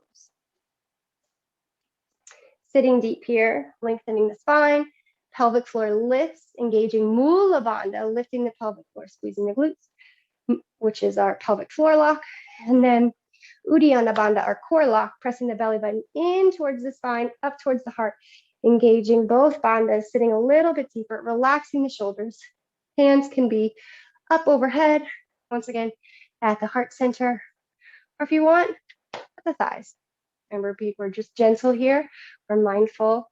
Sitting deep here, lengthening the spine, pelvic floor lifts, engaging Mula Bandha, lifting the pelvic floor, squeezing the glutes, which is our pelvic floor lock. And then Uddiyana Bandha, our core lock, pressing the belly button in towards the spine, up towards the heart, engaging both bandhas, sitting a little bit deeper, relaxing the shoulders. Hands can be up overhead, once again, at the heart center, or if you want, at the thighs. Remember, we're just gentle here. We're mindful.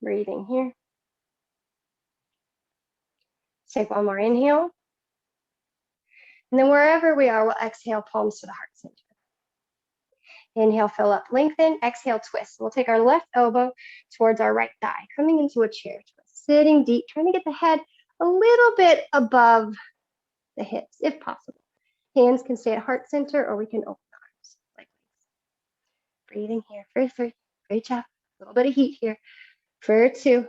Breathing here. Take one more inhale. And then wherever we are, we'll exhale, palms to the heart center. Inhale, fill up, lengthen. Exhale, twist. We'll take our left elbow towards our right thigh, coming into a chair twist. Sitting deep, trying to get the head a little bit above the hips, if possible. Hands can stay at heart center, or we can open the arms like this. Breathing here for 3. Great job. A little bit of heat here for 2.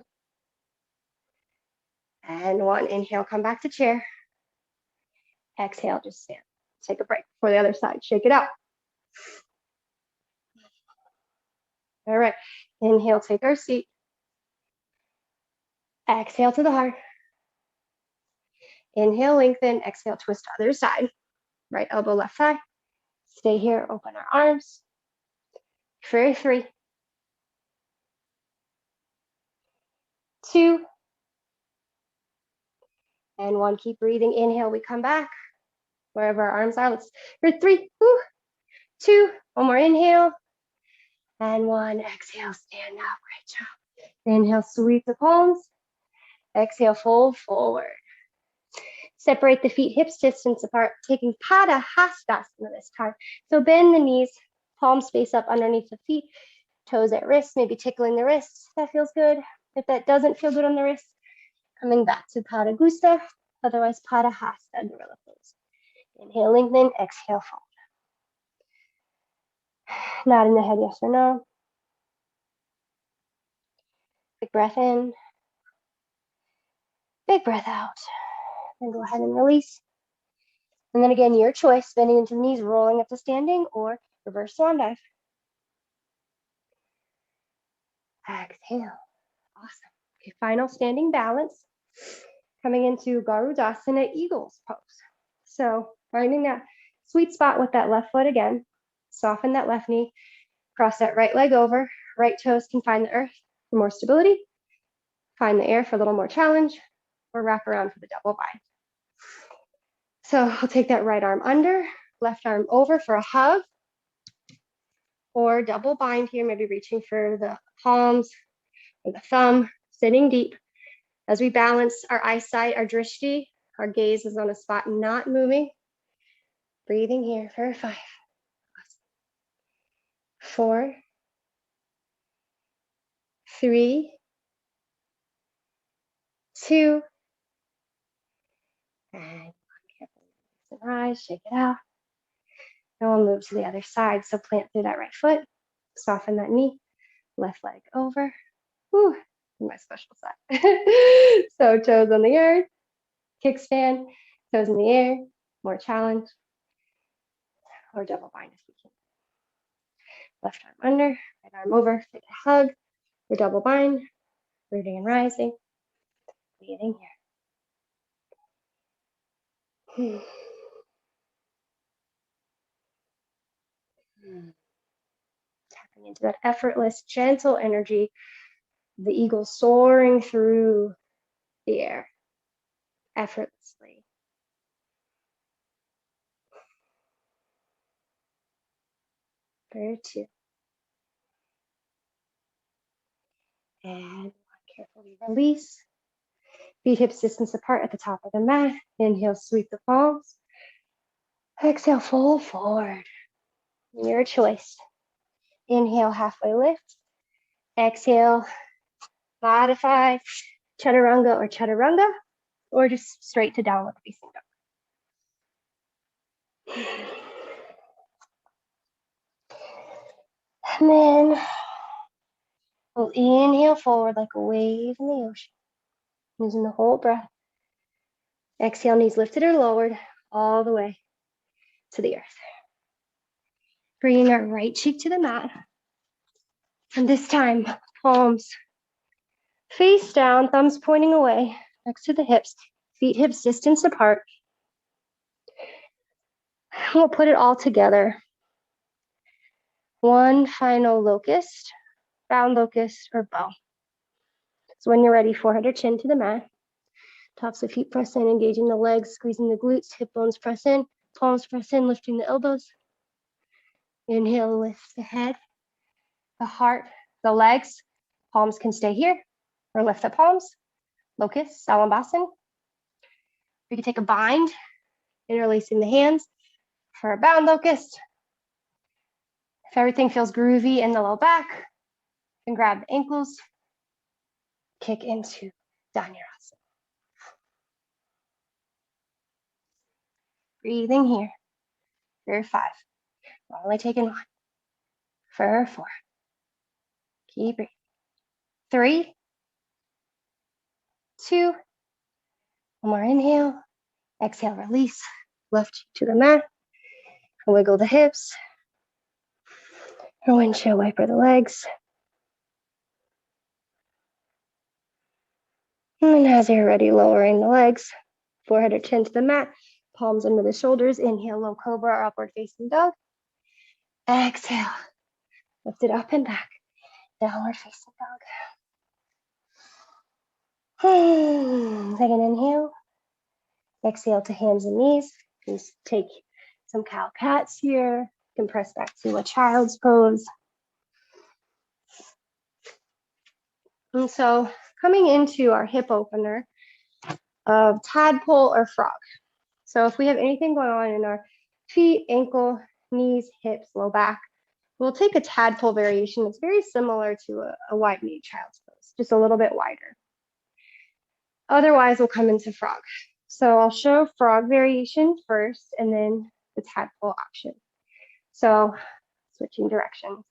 And 1. Inhale, come back to chair. Exhale, just stand. Take a break for the other side. Shake it out. All right. Inhale, take our seat. Exhale to the heart. Inhale, lengthen. Exhale, twist to other side. Right elbow, left thigh. Stay here, open our arms. For 3. 2. And 1. Keep breathing. Inhale, we come back. Wherever our arms are. Let's for 3. 2. One more inhale. And 1. Exhale, stand up. Great job. Inhale, sweep the palms. Exhale, fold forward. Separate the feet hips distance apart, taking Pada Hastasana this time. So bend the knees, palms face up underneath the feet, toes at wrists, maybe tickling the wrists. That feels good. If that doesn't feel good on the wrists, Coming back to Pada Gusta, otherwise Pada Hasta, gorilla pose. Inhale, lengthen, exhale, fold. Nodding the head, yes or no. Big breath in, big breath out. Then go ahead and release. And then again, your choice, bending into the knees, rolling up to standing, or reverse swan dive. Exhale. Awesome. Okay, final standing balance. Coming into Garudasana, Eagles pose. So finding that sweet spot with that left foot again. Soften that left knee. Cross that right leg over. Right toes can find the earth for more stability. Find the air for a little more challenge. Or wrap around for the double bind. So we'll take that right arm under, left arm over for a hug. Or double bind here, maybe reaching for the palms or the thumb, sitting deep. As we balance our eyesight, our drishti, our gaze is on a spot, not moving. Breathing here for 5, 4, 3, 2, and eyes, shake it out. And we'll move to the other side. So plant through that right foot, soften that knee, left leg over. Whew, my special side. So toes on the earth, kickstand, toes in the air, more challenge, or double bind if we can. Left arm under, right arm over, take a hug, or double bind, rooting and rising, breathing here. Tapping into that effortless, gentle energy, the eagle soaring through the air effortlessly. For 2. And carefully release. Feet hips distance apart at the top of the mat. Inhale, sweep the palms. Exhale, fold forward. Your choice. Inhale, halfway lift. Exhale, modify chaturanga or chaturanga, or just straight to downward facing dog. And then we'll inhale forward like a wave in the ocean, using the whole breath. Exhale, knees lifted or lowered all the way to the earth. Bringing our right cheek to the mat. And this time, palms face down, thumbs pointing away next to the hips, feet hips distance apart. We'll put it all together. One final locust, round locust, or bow. So when you're ready, forehead or chin to the mat. Tops of feet press in, engaging the legs, squeezing the glutes, hip bones press in, palms press in, lifting the elbows. Inhale, lift the head, the heart, the legs. Palms can stay here, or lift the palms. Locust, Salambhasan. We can take a bind, interlacing the hands for a bound locust. If everything feels groovy in the low back, you can grab the ankles, kick into Dhanurasana. Breathing here for 5. We're only taking 1. For 4. Keep breathing. 3, 2. One more inhale. Exhale, release. Left to the mat. Wiggle the hips. Windshield wiper the legs. And as you're ready, lowering the legs. Forehead or chin to the mat. Palms under the shoulders. Inhale, low cobra or upward facing dog. Exhale. Lift it up and back. Downward facing dog. Second inhale. Exhale to hands and knees. Just take some cow-cats here. Compress back to a child's pose. And so coming into our hip opener of tadpole or frog. So if we have anything going on in our feet, ankle, knees, hips, low back, we'll take a tadpole variation. It's very similar to a wide knee child's pose, just a little bit wider. Otherwise, we'll come into frog. So I'll show frog variation first and then the tadpole option. So switching directions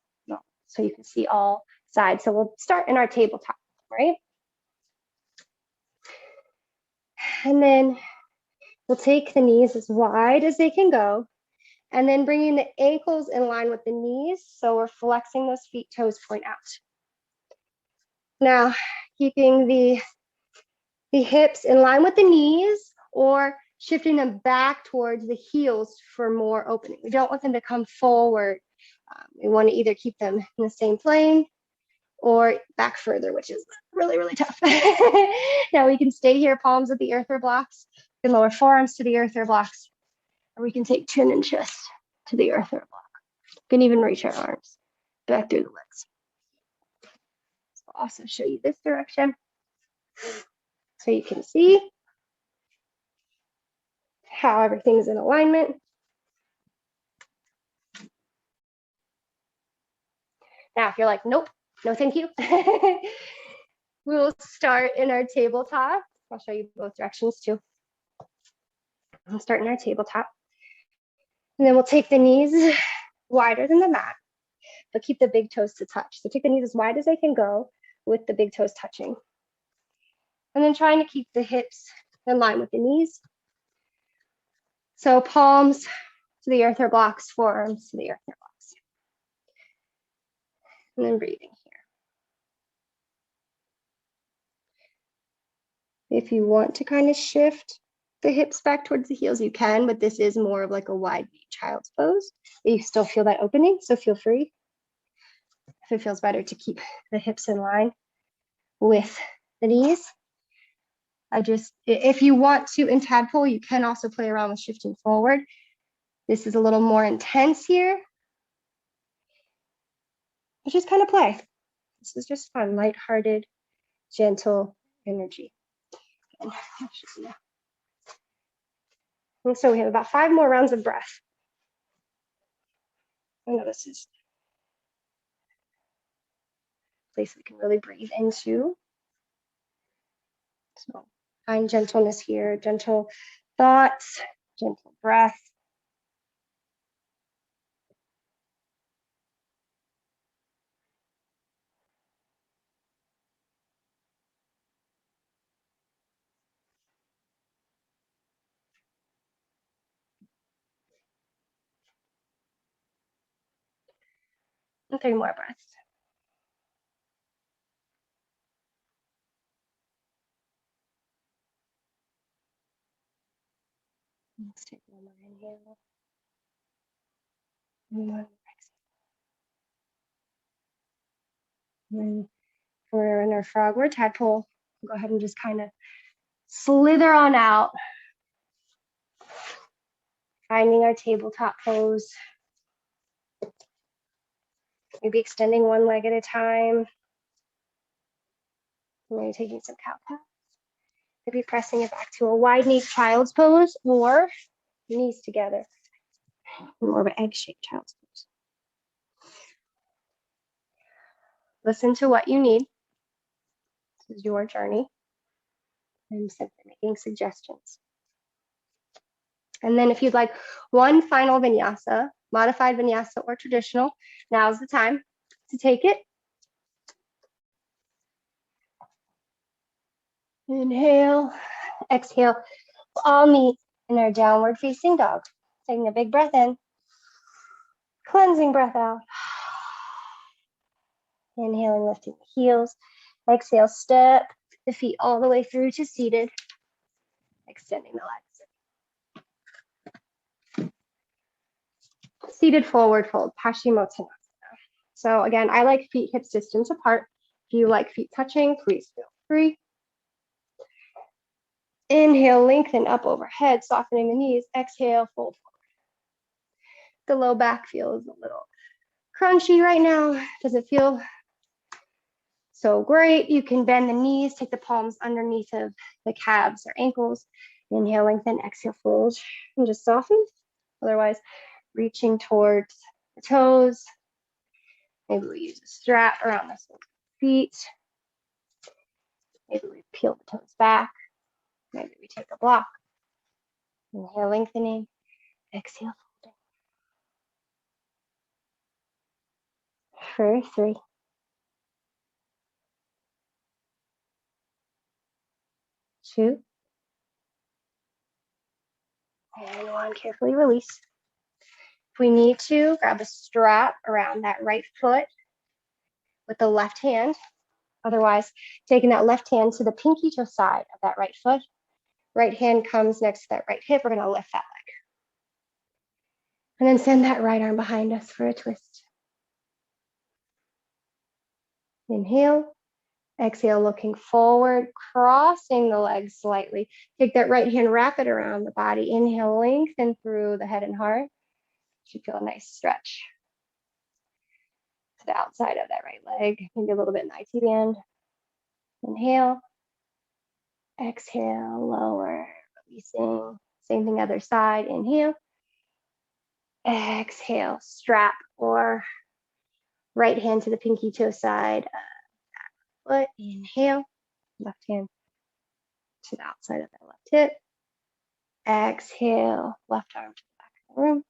so you can see all sides. So we'll start in our tabletop, right? And then we'll take the knees as wide as they can go, and then bringing the ankles in line with the knees. So we're flexing those feet, toes point out. Now, keeping the hips in line with the knees or shifting them back towards the heels for more opening. We don't want them to come forward. We want to either keep them in the same plane or back further, which is really, really tough. Now we can stay here, palms at the earth or blocks. We can lower forearms to the earth or blocks, or we can take chin and chest to the earth or block. We can even reach our arms back through the legs. So I'll also show you this direction so you can see how everything's in alignment. Now, if you're like, nope, no thank you, we'll start in our tabletop. I'll show you both directions too. We'll start in our tabletop. And then we'll take the knees wider than the mat, but keep the big toes to touch. So take the knees as wide as they can go with the big toes touching. And then trying to keep the hips in line with the knees. So palms to the earth or blocks, forearms to the earth or blocks. And then breathing here. If you want to kind of shift the hips back towards the heels, you can, but this is more of like a wide V child's pose. But you still feel that opening, so feel free. If it feels better to keep the hips in line with the knees. If you want to in tadpole, you can also play around with shifting forward. This is a little more intense here. But just kind of play. This is just fun, lighthearted, gentle energy. And so we have about 5 more rounds of breath. I know this is a place we can really breathe into. So find gentleness here, gentle thoughts, gentle breath. And 3 more breaths. Let's take one more inhale. And one exhale. And we're in our frogward tadpole. Go ahead and just kind of slither on out. Finding our tabletop pose. Maybe extending one leg at a time. Maybe taking some cow pats. Maybe pressing it back to a wide knee child's pose or knees together. More of an egg-shaped child's pose. Listen to what you need. This is your journey. I'm simply making suggestions. And then if you'd like one final vinyasa, modified vinyasa or traditional, now's the time to take it. Inhale, exhale. We'll all meet in our downward facing dog. Taking a big breath in, cleansing breath out. Inhaling, lifting the heels. Exhale, step the feet all the way through to seated. Extending the legs. Seated forward fold, Paschimottanasana. So again, I like feet hips distance apart. If you like feet touching, please feel free. Inhale, lengthen up overhead, softening the knees. Exhale, fold forward. The low back feels a little crunchy right now. Does it feel so great? You can bend the knees, take the palms underneath of the calves or ankles. Inhale, lengthen, exhale, fold, and just soften. Otherwise, reaching towards the toes. Maybe we use a strap around the soles of the feet. Maybe we peel the toes back. Maybe we take a block. Inhale, lengthening. Exhale, folding. For 3, 2, and 1. Carefully release. If we need to, grab a strap around that right foot with the left hand. Otherwise, taking that left hand to the pinky toe side of that right foot. Right hand comes next to that right hip. We're going to lift that leg. And then send that right arm behind us for a twist. Inhale. Exhale, looking forward, crossing the legs slightly. Take that right hand, wrap it around the body. Inhale, lengthen through the head and heart. Should feel a nice stretch to the outside of that right leg. Maybe a little bit in the IT band. Inhale. Exhale, lower, releasing. Same thing, other side. Inhale. Exhale, strap or right hand to the pinky toe side. Foot. Inhale. Left hand to the outside of that left hip. Exhale, left arm to the back of the room.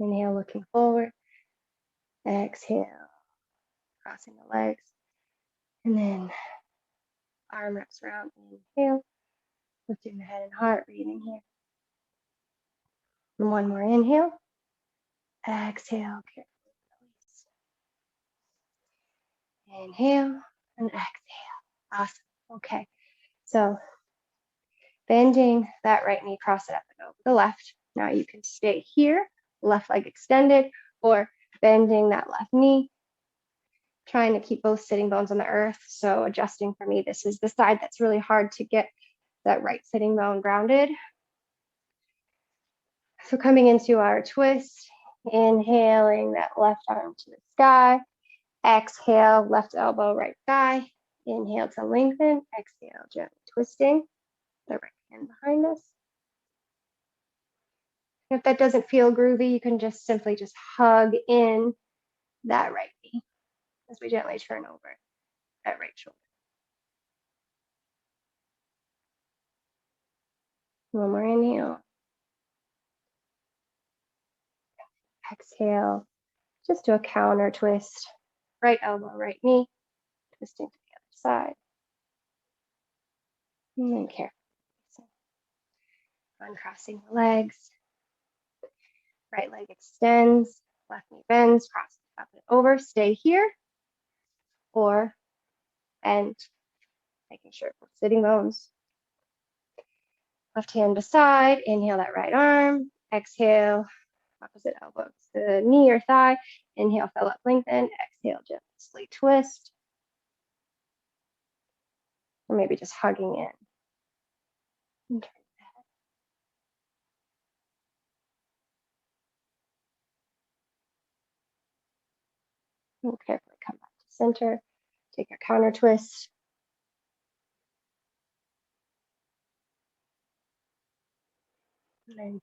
Inhale, looking forward. Exhale, crossing the legs. And then arm wraps around. Inhale, lifting the head and heart, breathing here. And one more inhale. Exhale, carefully release. Inhale and exhale. Awesome. Okay. So bending that right knee, cross it up and over the left. Now you can stay here, left leg extended, or bending that left knee, trying to keep both sitting bones on the earth. So adjusting for me, this is the side that's really hard to get that right sitting bone grounded. So coming into our twist, inhaling that left arm to the sky. Exhale, left elbow, right thigh. Inhale to lengthen. Exhale, gently twisting the right hand behind us. If that doesn't feel groovy, you can just simply just hug in that right knee as we gently turn over that right shoulder. One more inhale. Exhale, just do a counter twist. Right elbow, right knee, twisting to the other side. And then carefully uncrossing the legs. Right leg extends, left knee bends, cross up and over. Stay here or bend, making sure we're sitting bones. Left hand beside, inhale that right arm. Exhale, opposite elbow to the knee or thigh. Inhale, fill up, lengthen. Exhale, gently twist. Or maybe just hugging in. Okay. And carefully come back to center. Take a counter twist. And then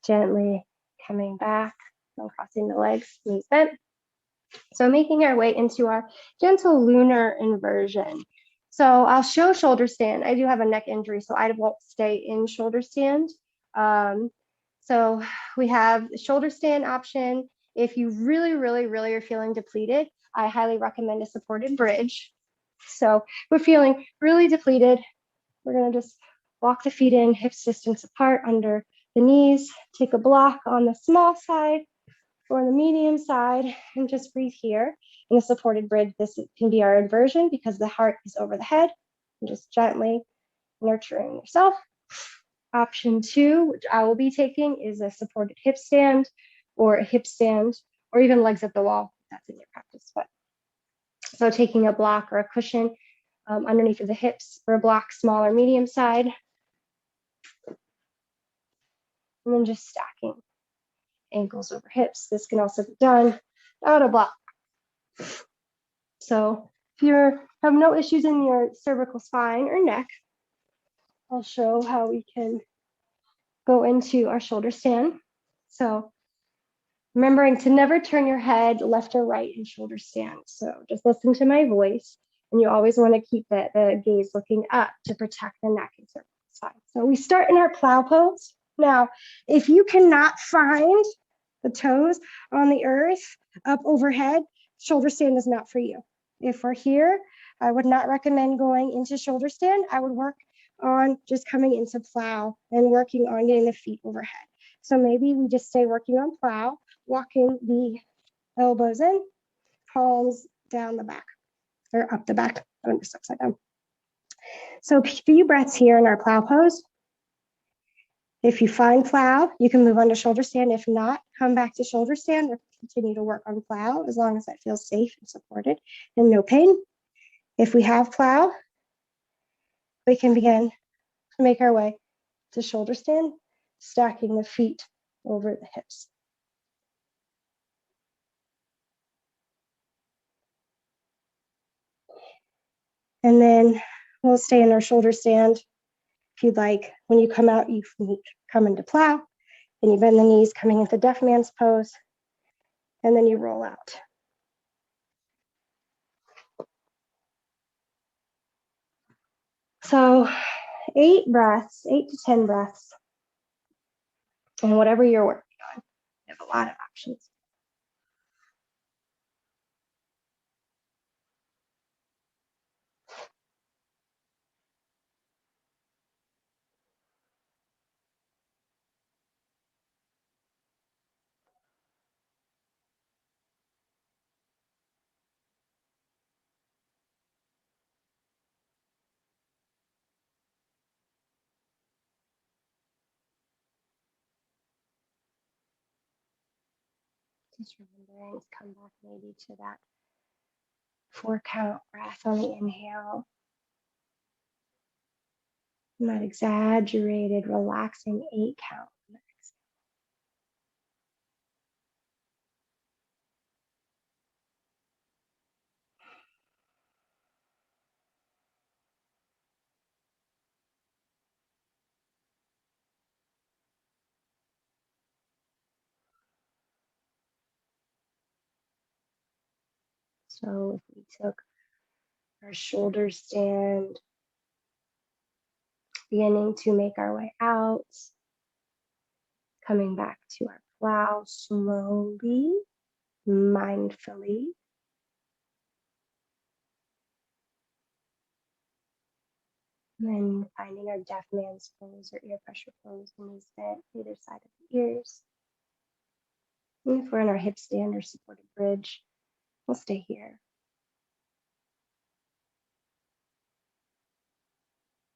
gently coming back, uncrossing the legs, knees bent. So making our way into our gentle lunar inversion. So I'll show shoulder stand. I do have a neck injury, so I won't stay in shoulder stand. So we have the shoulder stand option. If you really are feeling depleted, I highly recommend a supported bridge. So we're feeling really depleted. We're gonna just walk the feet in, hips distance apart under the knees, take a block on the small side or the medium side, and just breathe here. In a supported bridge, this can be our inversion because the heart is over the head, and just gently nurturing yourself. Option 2, which I will be taking, is a supported hip stand or a hip stand, or even legs at the wall, if that's in your practice. But so taking a block or a cushion underneath of the hips for a block, small or medium side, and then just stacking ankles over hips. This can also be done without a block. So if you have no issues in your cervical spine or neck, I'll show how we can go into our shoulder stand. So remembering to never turn your head left or right in shoulder stand. So just listen to my voice. And you always want to keep the gaze looking up to protect the neck and cervical spine. So we start in our plow pose. Now, if you cannot find the toes on the earth up overhead, shoulder stand is not for you. If we're here, I would not recommend going into shoulder stand. I would work on just coming into plow and working on getting the feet overhead. So maybe we just stay working on plow, walking the elbows in, palms down the back or up the back. I'm just upside down. So a few breaths here in our plow pose. If you find plow, you can move on to shoulder stand. If not, come back to shoulder stand or continue to work on plow as long as that feels safe and supported and no pain. If we have plow, we can begin to make our way to shoulder stand, stacking the feet over the hips. And then we'll stay in our shoulder stand. If you'd like, when you come out, you come into plow, then you bend the knees, coming into deaf man's pose, and then you roll out. So 8 to 10 breaths, and whatever you're working on. You have a lot of options. Just remembering to come back maybe to that 4 count breath on the inhale. And that exaggerated, relaxing 8 count. So if we took our shoulder stand, beginning to make our way out, coming back to our plow slowly, mindfully. And then finding our deaf man's pose or ear pressure pose, knees bent either side of the ears. And if we're in our hip stand or supported bridge, we'll stay here.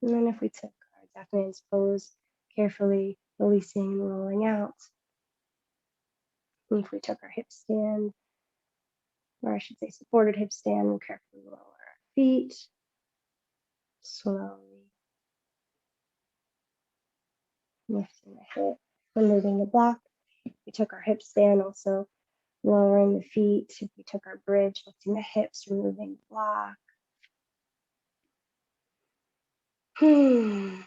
And then if we took our deaf man's pose, carefully releasing and rolling out. And if we took our hip stand, or I should say supported hip stand, we'll carefully lower our feet, slowly lifting the hip, removing the block. We took our hip stand, also lowering the feet. If we took our bridge, lifting the hips, removing the block. And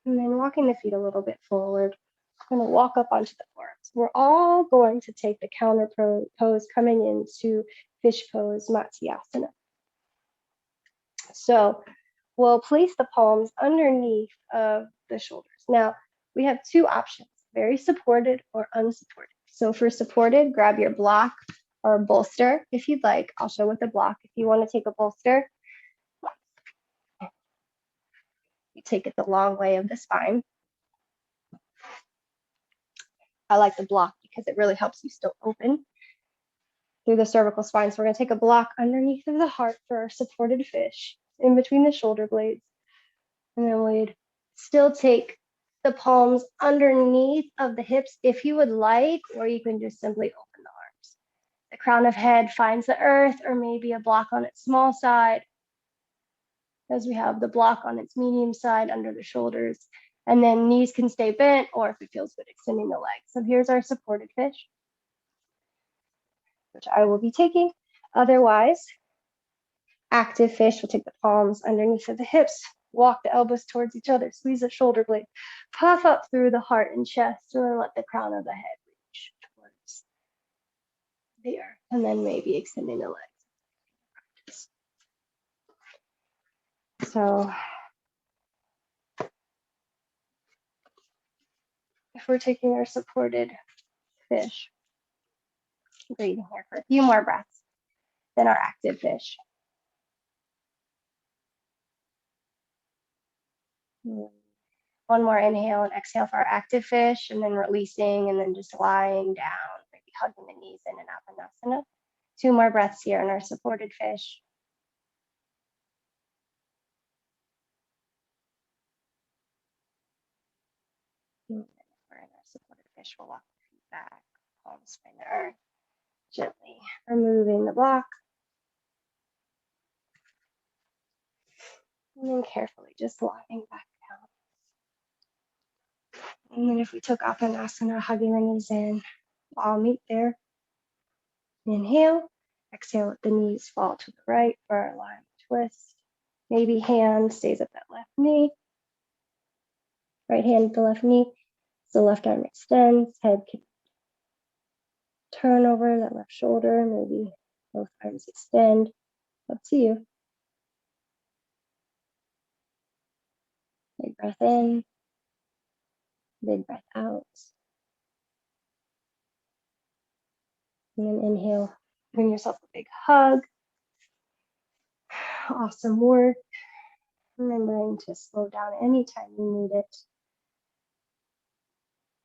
then walking the feet a little bit forward. I'm going to walk up onto the forearms. We're all going to take the counter pose coming into fish pose, Matsyasana. So we'll place the palms underneath of the shoulders. Now, we have 2 options, very supported or unsupported. So for supported, grab your block or bolster if you'd like. I'll show with the block. If you want to take a bolster, you take it the long way of the spine. I like the block because it really helps you still open through the cervical spine. So we're going to take a block underneath of the heart for our supported fish, in between the shoulder blades. And then we'd still take the palms underneath of the hips if you would like, or you can just simply open the arms. The crown of head finds the earth, or maybe a block on its small side, as we have the block on its medium side under the shoulders. And then knees can stay bent, or if it feels good, extending the legs. So here's our supported fish, which I will be taking. Otherwise, active fish will take the palms underneath of the hips, walk the elbows towards each other, squeeze the shoulder blade, puff up through the heart and chest, and then let the crown of the head reach towards the earth, and then maybe extending the legs. So if we're taking our supported fish, breathing here for a few more breaths than our active fish. One more inhale and exhale for our active fish, and then releasing, and then just lying down, maybe hugging the knees in and out Vinyasa. 2 more breaths here in our supported fish. And if we're in our supported fish, we'll walk the feet back, palms find the earth, gently removing the block. And then carefully just lying back down. And then if we took Apanasana, hugging the knees in, we'll all meet there. Inhale, exhale, let the knees fall to the right for our lying twist. Maybe hand stays at that left knee. Right hand at the left knee. So left arm extends, head can turn over that left shoulder, maybe both arms extend. Up to you. Big breath in, big breath out. And then inhale, bring yourself a big hug. Awesome work. Remembering to slow down anytime you need it.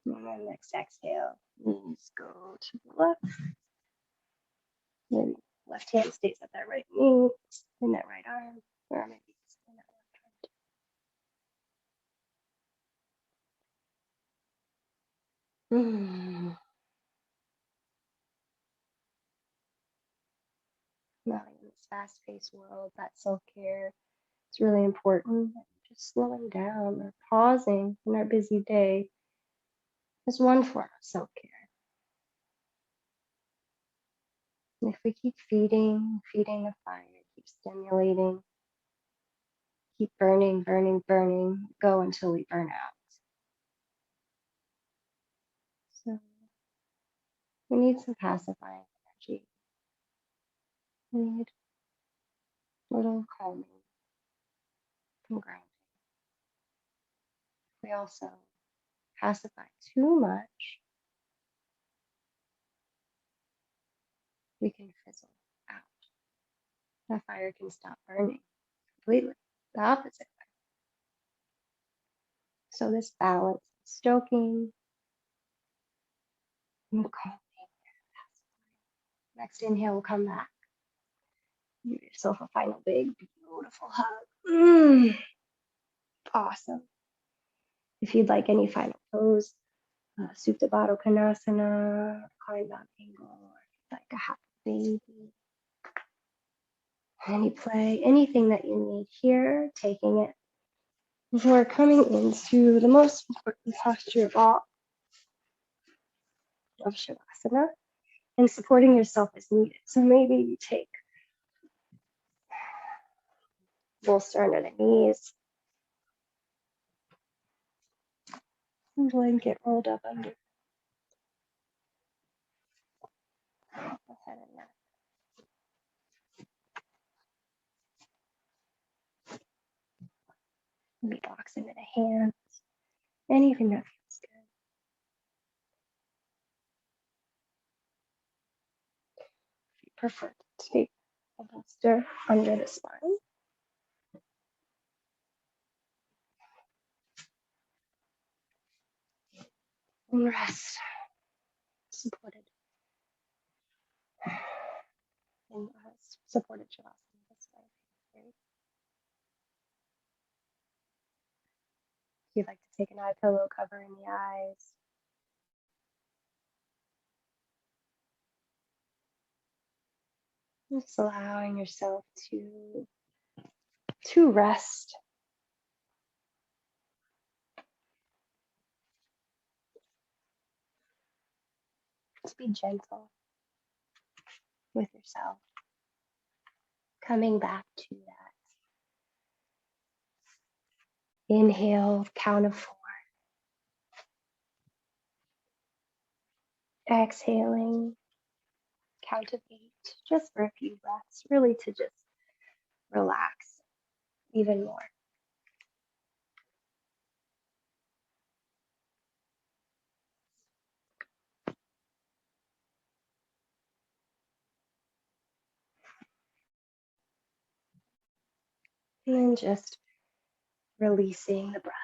And then next exhale, knees go to the left. Then left hand stays at that right knee, and that right arm, or maybe just in that left arm. Now in this fast-paced world, that self-care is really important. Just slowing down or pausing in our busy day is one form of self-care. And if we keep feeding the fire, keep stimulating, keep burning, go until we burn out. So we need some pacifying energy. We need a little calming and grounding. We also pacify too much, we can fizzle out. That fire can stop burning completely, the opposite way. So this balance, stoking and calming. Next inhale, we'll come back. Give yourself a final big, beautiful hug. Awesome. If you'd like any final pose, Supta Baddha Konasana, reclined down angle, or like a happy baby, any play, anything that you need here, taking it. We're coming into the most important posture of all, of Shavasana, and supporting yourself as needed. So maybe you take bolster under the knees, blanket rolled up under the head and neck. Maybe box into the hands, anything that feels good. If you prefer to take a bolster under the spine. And rest, supported. And supported Shavasana this way. Great. If you'd like to take an eye pillow covering the eyes. Just allowing yourself to rest. Just be gentle with yourself. Coming back to that. Inhale, count of 4. Exhaling, count of 8. Just for a few breaths, really to just relax even more. And just releasing the breath.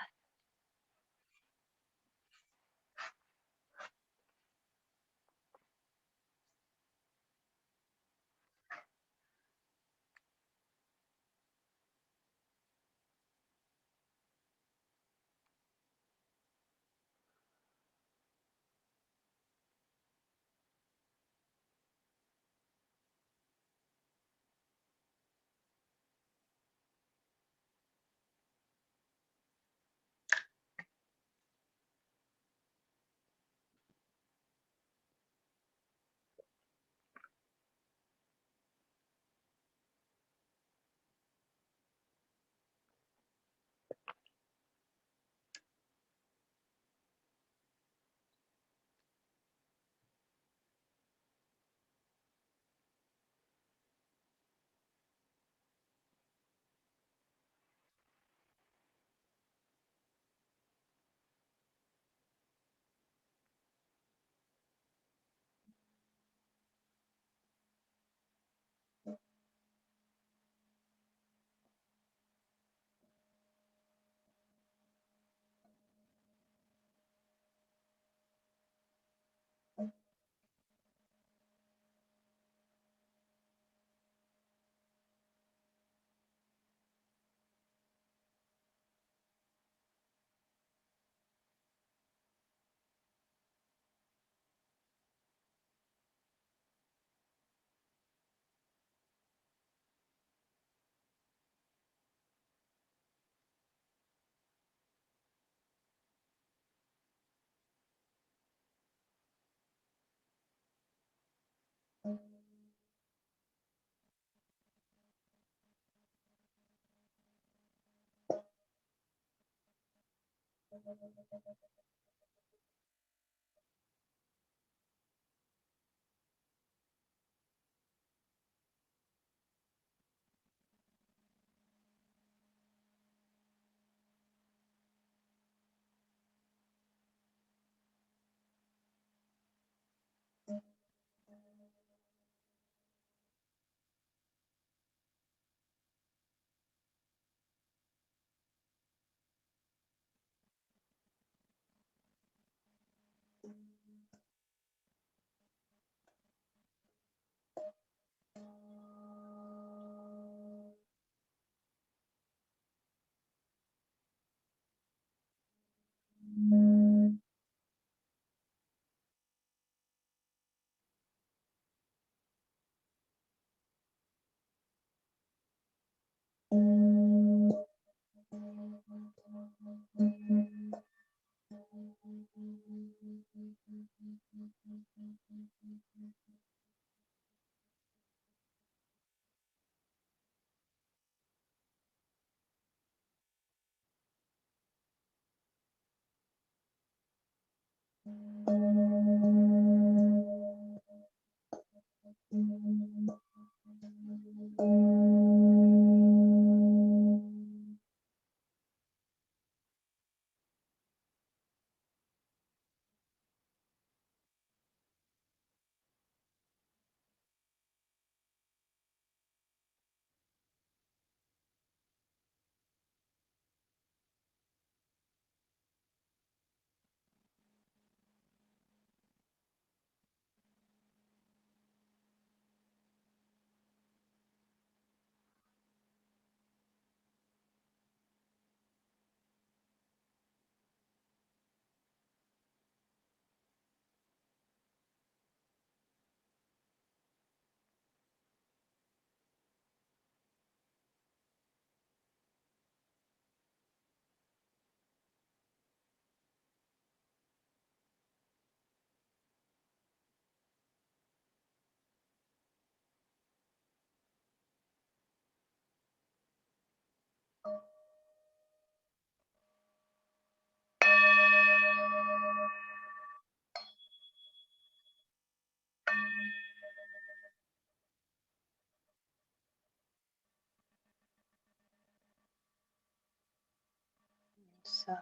So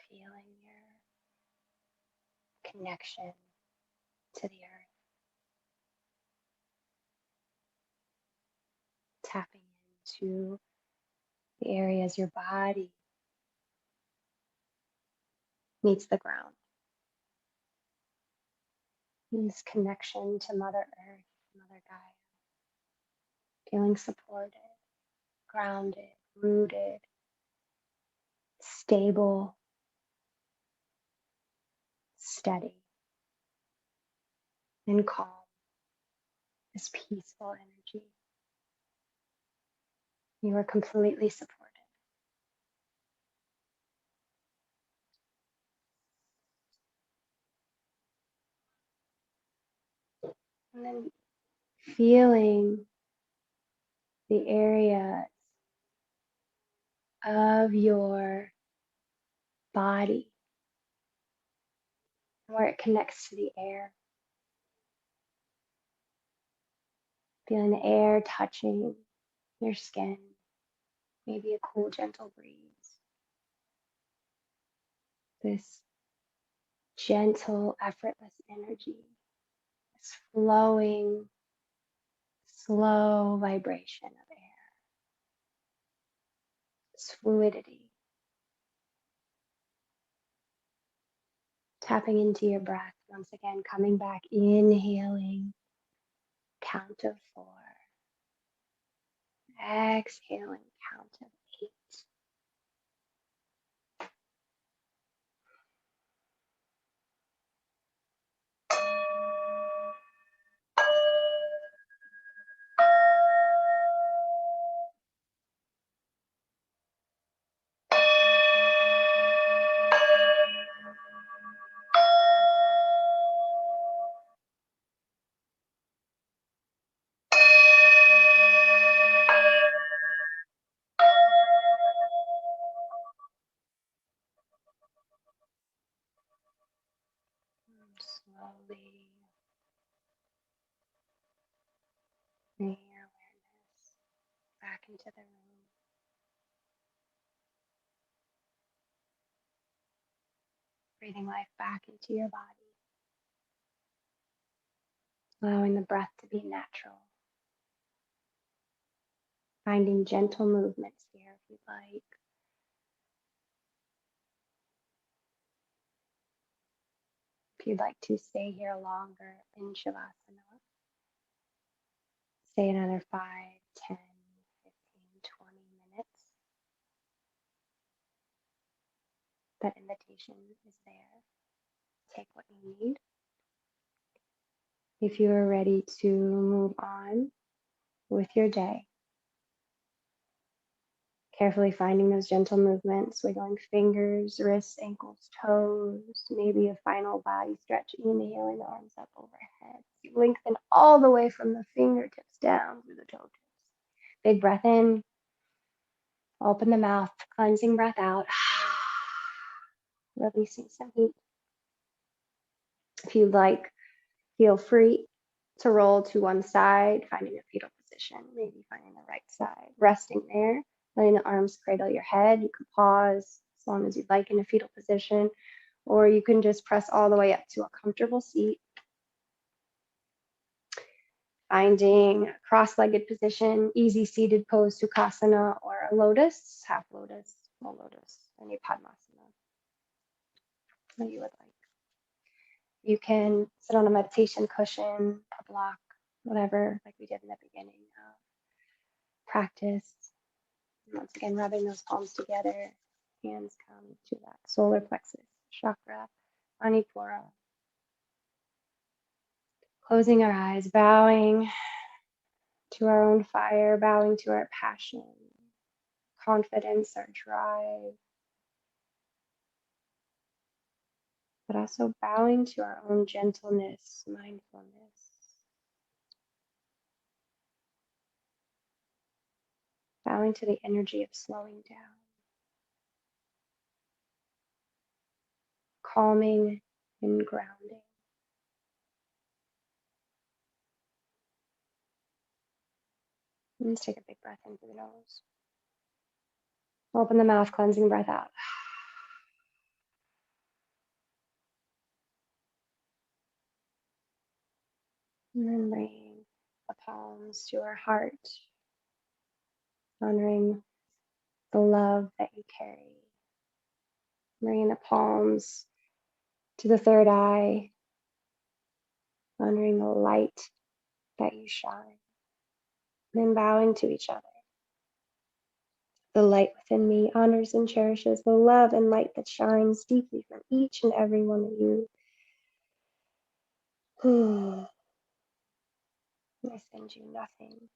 feeling your connection to the earth, tapping into the areas your body meets the ground. And this connection to Mother Earth, Mother Gaia, feeling supported, grounded, rooted, stable, steady, and calm. This peaceful energy. You are completely supported. And then feeling the area of your body where it connects to the air. Feeling the air touching your skin, maybe a cool, gentle breeze. This gentle, effortless energy, this flowing, slow vibration of air, this fluidity. Tapping into your breath once again, coming back, inhaling, count of 4. Exhaling, count of 8. Slowly bring your awareness back into the room, breathing life back into your body, allowing the breath to be natural, finding gentle movements here if you'd like. If you'd like to stay here longer in Shavasana, stay another 5, 10, 15, 20 minutes. That invitation is there. Take what you need. If you are ready to move on with your day, carefully finding those gentle movements, wiggling fingers, wrists, ankles, toes, maybe a final body stretch, inhaling the arms up overhead. Lengthen all the way from the fingertips down through the toe tips. Big breath in, open the mouth, cleansing breath out, releasing some heat. If you'd like, feel free to roll to one side, finding a fetal position, maybe finding the right side, resting there, letting the arms cradle your head. You can pause as long as you'd like in a fetal position, or you can just press all the way up to a comfortable seat. Finding a cross-legged position, easy seated pose, Sukhasana, or a lotus, half lotus, full lotus, any Padmasana that you would like. You can sit on a meditation cushion, a block, whatever, like we did in the beginning of practice. And once again, rubbing those palms together, hands come to that solar plexus chakra, Manipura. Closing our eyes, bowing to our own fire, bowing to our passion, confidence, our drive, but also bowing to our own gentleness, mindfulness. Bowing to the energy of slowing down, calming and grounding. Let's take a big breath in through the nose. Open the mouth, cleansing breath out. And then bring the palms to our heart, honoring the love that you carry. Bringing the palms to the third eye, honoring the light that you shine. Then bowing to each other. The light within me honors and cherishes the love and light that shines deeply from each and every one of you. I send you nothing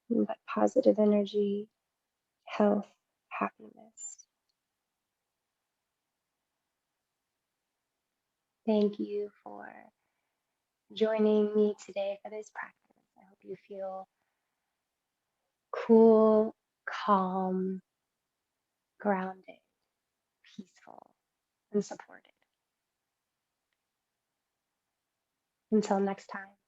but positive energy, health, happiness. Thank you for joining me today for this practice. I hope you feel cool, calm, grounded, peaceful, and supported. Until next time.